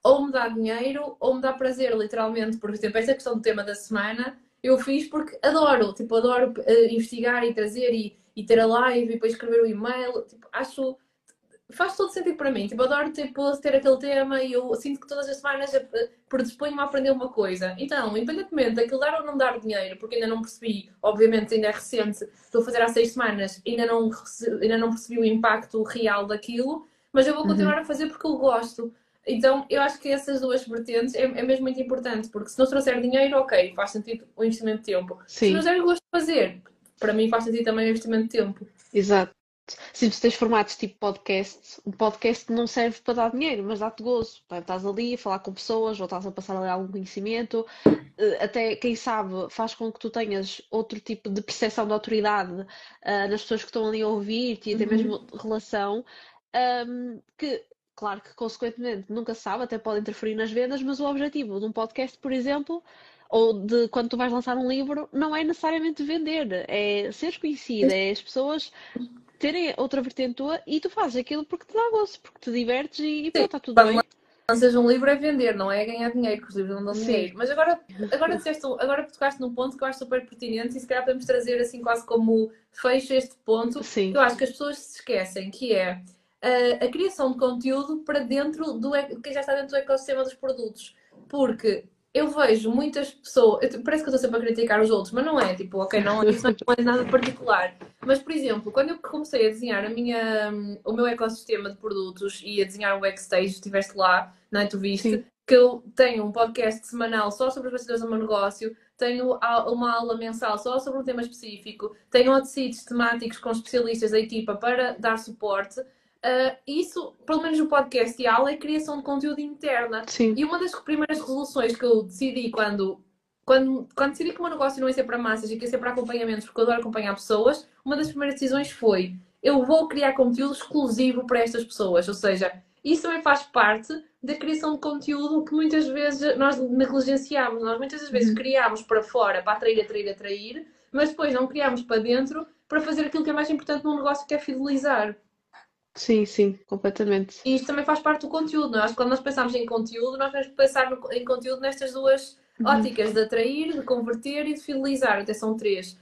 [SPEAKER 3] ou me dá dinheiro ou me dá prazer, literalmente. Por exemplo, esta questão do tema da semana eu fiz porque adoro, tipo, adoro investigar e trazer e ter a live e depois escrever o e-mail. Tipo, acho faz todo sentido para mim. Tipo, adoro tipo, ter aquele tema e eu sinto que todas as semanas predisponho-me a aprender uma coisa. Então, independentemente daquilo dar ou não dar dinheiro, porque ainda não percebi, obviamente ainda é recente, estou a fazer há 6 semanas, ainda não percebi o impacto real daquilo, mas eu vou continuar a fazer porque eu gosto. Então, eu acho que essas duas vertentes é mesmo muito importante, porque se não trouxer dinheiro, ok, faz sentido o investimento de tempo. Se não
[SPEAKER 2] Sim,
[SPEAKER 3] der gosto de fazer, para mim faz sentido também o investimento de tempo.
[SPEAKER 2] exato. Se tu tens formatos tipo podcast, o podcast não serve para dar dinheiro, mas dá-te gozo. Tá? Estás ali a falar com pessoas, ou estás a passar ali algum conhecimento, até, quem sabe, faz com que tu tenhas outro tipo de percepção de autoridade, nas pessoas que estão ali a ouvir-te e até mesmo relação, que, claro que consequentemente nunca se sabe, até pode interferir nas vendas, mas o objetivo de um podcast, por exemplo, ou de quando tu vais lançar um livro, não é necessariamente vender, é seres conhecida, é as pessoas terem outra vertente tua e tu fazes aquilo porque te dá gosto, porque te divertes e pronto, está tudo bem.
[SPEAKER 3] Lanças um livro é vender, não é ganhar dinheiro, porque os livros não dão
[SPEAKER 2] Sim,
[SPEAKER 3] dinheiro. Mas agora tocaste num ponto que eu acho super pertinente e se calhar podemos trazer assim quase como fecho este ponto,
[SPEAKER 2] sim,
[SPEAKER 3] que eu acho que as pessoas se esquecem, que é a criação de conteúdo para dentro que já está dentro do ecossistema dos produtos. Porque eu vejo muitas pessoas, parece que eu estou sempre a criticar os outros, mas não é, tipo, ok, não, isso não é nada particular. Mas, por exemplo, quando eu comecei a desenhar o meu ecossistema de produtos e a desenhar o backstage, estiveste lá, não é? Tu viste
[SPEAKER 2] sim,
[SPEAKER 3] que eu tenho um podcast semanal só sobre os bastidores do meu negócio, tenho uma aula mensal só sobre um tema específico, tenho outros temáticos com especialistas da equipa para dar suporte. Isso, pelo menos o podcast e a aula, é criação de conteúdo interna.
[SPEAKER 2] sim,
[SPEAKER 3] E uma das primeiras resoluções que eu decidi quando decidi que o meu negócio não ia ser para massas e que ia ser para acompanhamentos, porque eu adoro acompanhar pessoas, uma das primeiras decisões foi: eu vou criar conteúdo exclusivo para estas pessoas. Ou seja, isso também faz parte da criação de conteúdo que muitas vezes nós negligenciamos. Nós muitas das vezes criamos para fora para atrair, atrair, atrair, mas depois não criamos para dentro para fazer aquilo que é mais importante num negócio, que é fidelizar.
[SPEAKER 2] sim, sim, completamente.
[SPEAKER 3] E isto também faz parte do conteúdo, não é? Acho que quando nós pensamos em conteúdo, nós temos que pensar em conteúdo nestas duas óticas, de atrair, de converter e de fidelizar, até são três.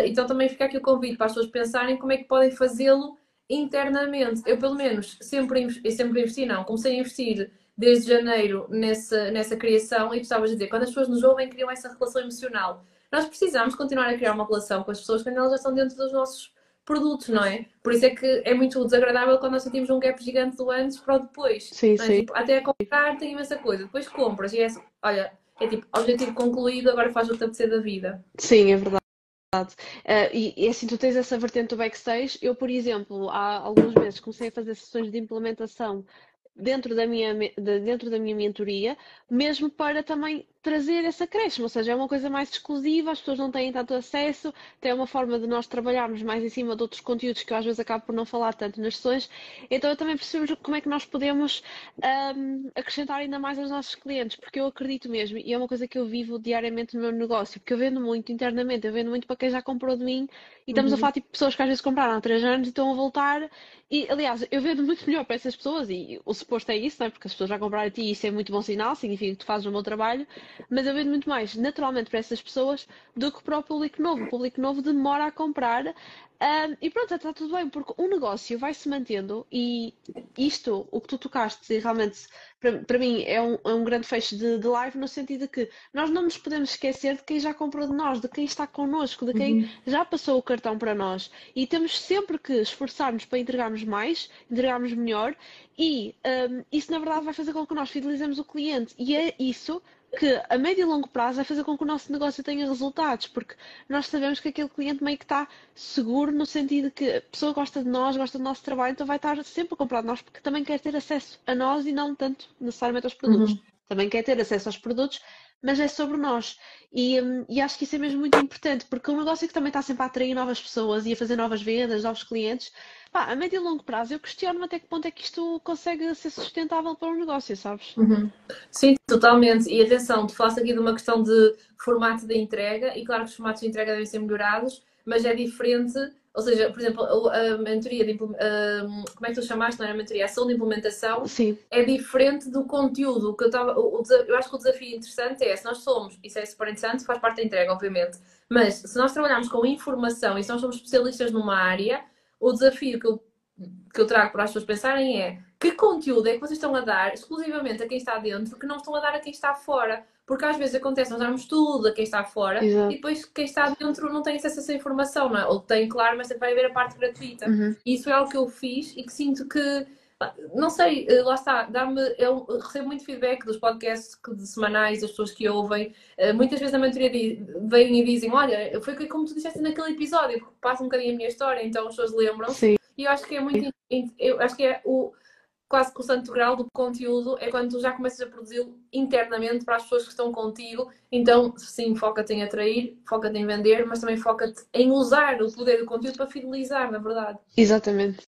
[SPEAKER 3] Então também fica aqui o convite para as pessoas pensarem como é que podem fazê-lo internamente. Eu, pelo menos, sempre investi, não, comecei a investir desde janeiro nessa criação e tu estavas a dizer, quando as pessoas nos ouvem, criam essa relação emocional. Nós precisamos continuar a criar uma relação com as pessoas quando elas já estão dentro dos nossos produtos, não é? Por isso é que é muito desagradável quando nós sentimos um gap gigante do antes para o depois.
[SPEAKER 2] Sim,
[SPEAKER 3] Não é?
[SPEAKER 2] sim,
[SPEAKER 3] Tipo, até a comprar tem imensa coisa, depois compras e olha, é tipo, objetivo concluído, agora faz o que te apetecer da vida.
[SPEAKER 2] sim, é verdade. E assim, tu tens essa vertente do backstage. Eu, por exemplo, há alguns meses comecei a fazer sessões de implementação dentro da minha mentoria, mesmo para também trazer esse acréscimo, ou seja, é uma coisa mais exclusiva, as pessoas não têm tanto acesso, tem uma forma de nós trabalharmos mais em cima de outros conteúdos que eu às vezes acabo por não falar tanto nas sessões, então eu também percebo como é que nós podemos acrescentar ainda mais aos nossos clientes, porque eu acredito mesmo, e é uma coisa que eu vivo diariamente no meu negócio, porque eu vendo muito internamente, eu vendo muito para quem já comprou de mim, e estamos a falar tipo de pessoas que às vezes compraram há 3 anos e estão a voltar, e aliás, eu vendo muito melhor para essas pessoas, e o suposto é isso, não é? Porque as pessoas já compraram a ti e isso é muito bom sinal, significa que tu fazes um bom trabalho, mas eu vendo muito mais naturalmente para essas pessoas do que para o público novo. O público novo demora a comprar. E pronto, está tudo bem, porque o negócio vai se mantendo e isto, o que tu tocaste, realmente para mim é um grande fecho de live no sentido de que nós não nos podemos esquecer de quem já comprou de nós, de quem está connosco, de quem já passou o cartão para nós e temos sempre que esforçar-nos para entregarmos mais, entregarmos melhor e isso na verdade vai fazer com que nós fidelizemos o cliente e é isso que a médio e longo prazo vai fazer com que o nosso negócio tenha resultados, porque nós sabemos que aquele cliente meio que está seguro no sentido que a pessoa gosta de nós, gosta do nosso trabalho, então vai estar sempre a comprar de nós porque também quer ter acesso a nós e não tanto necessariamente aos produtos. Também quer ter acesso aos produtos, mas é sobre nós. E acho que isso é mesmo muito importante, porque um negócio que também está sempre a atrair novas pessoas e a fazer novas vendas, novos clientes, pá, a médio e longo prazo eu questiono até que ponto é que isto consegue ser sustentável para o negócio, sabes?
[SPEAKER 3] Sim, totalmente. E atenção, tu falaste aqui de uma questão de formato de entrega, e claro que os formatos de entrega devem ser melhorados, mas é diferente. Ou seja, por exemplo, a mentoria de como é que tu chamaste? Não era mentoria? A ação de implementação
[SPEAKER 2] Sim.
[SPEAKER 3] é diferente do conteúdo. Eu acho que o desafio interessante é, se nós somos, isso é super interessante, faz parte da entrega, obviamente, mas se nós trabalharmos com informação e se nós somos especialistas numa área, o desafio que eu trago para as pessoas pensarem é que conteúdo é que vocês estão a dar exclusivamente a quem está dentro que não estão a dar a quem está fora. Porque às vezes acontece, nós damos tudo a quem está fora
[SPEAKER 2] Exato.
[SPEAKER 3] e depois quem está dentro não tem acesso a essa informação, não é? Ou tem, claro, mas vai haver a parte gratuita. E isso é algo que eu fiz e que sinto que, não sei, lá está, eu recebo muito feedback dos podcasts semanais, das pessoas que ouvem. Muitas vezes na mentoria vêm e dizem, olha, foi como tu disseste naquele episódio, porque passa um bocadinho a minha história, então as pessoas lembram-se.
[SPEAKER 2] Sim.
[SPEAKER 3] E eu acho que é muito, eu acho que é quase que o santo grau do conteúdo é quando tu já começas a produzi-lo internamente para as pessoas que estão contigo. Então, sim, foca-te em atrair, foca-te em vender, mas também foca-te em usar o poder do conteúdo para fidelizar, na verdade.
[SPEAKER 2] Exatamente.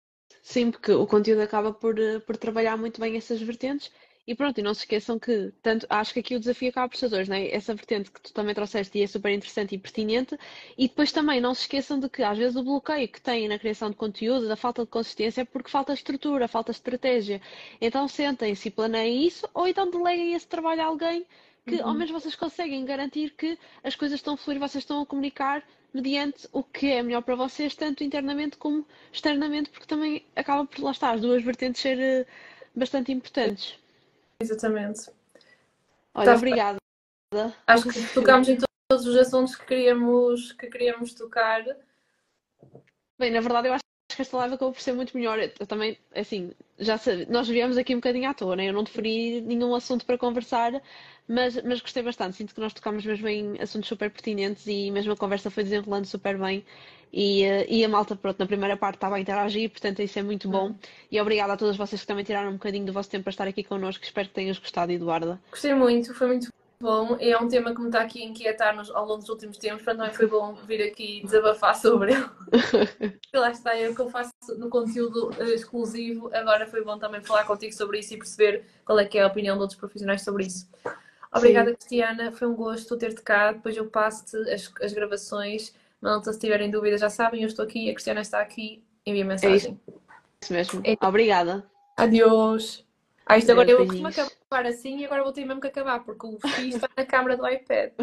[SPEAKER 2] Sim, porque o conteúdo acaba por trabalhar muito bem essas vertentes. E pronto, e não se esqueçam que, tanto, acho que aqui o desafio acaba por ser dois, né? Essa vertente que tu também trouxeste e é super interessante e pertinente, e depois também não se esqueçam de que às vezes o bloqueio que têm na criação de conteúdo, da falta de consistência, é porque falta estrutura, falta estratégia. Então sentem-se e planeiem isso, ou então deleguem esse trabalho a alguém que ao menos vocês conseguem garantir que as coisas estão a fluir, vocês estão a comunicar mediante o que é melhor para vocês, tanto internamente como externamente, porque também acaba por lá estar as duas vertentes ser bastante importantes.
[SPEAKER 3] Exatamente.
[SPEAKER 2] Olha, obrigada.
[SPEAKER 3] Acho que tocámos em todos os assuntos que queríamos tocar.
[SPEAKER 2] Bem, na verdade, eu acho que esta live acabou por ser muito melhor. Eu também, assim, já sei, nós viemos aqui um bocadinho à toa, né? Eu não deferi nenhum assunto para conversar, mas gostei bastante. Sinto que nós tocámos mesmo em assuntos super pertinentes e mesmo a conversa foi desenrolando super bem. E a malta, pronto, na primeira parte estava a interagir, portanto isso é muito bom. E obrigada a todas vocês que também tiraram um bocadinho do vosso tempo para estar aqui connosco. Espero que tenhas gostado, Eduarda.
[SPEAKER 3] Gostei muito, foi muito bom. E é um tema que me está aqui a inquietar ao longo dos últimos tempos, portanto também foi bom vir aqui desabafar sobre ele. E lá está, é o que eu faço no conteúdo exclusivo. Agora foi bom também falar contigo sobre isso e perceber qual é que é a opinião de outros profissionais sobre isso. Obrigada, Cristiana, foi um gosto ter-te cá. Depois eu passo-te as gravações. Malta, se tiverem dúvidas já sabem, eu estou aqui, a Cristiana está aqui, envia mensagem.
[SPEAKER 2] É isso mesmo. Obrigada.
[SPEAKER 3] Adeus. Isto agora eu
[SPEAKER 2] Beijinhos.
[SPEAKER 3] costumo acabar assim e agora vou ter mesmo que acabar, porque o fio está na câmara do iPad.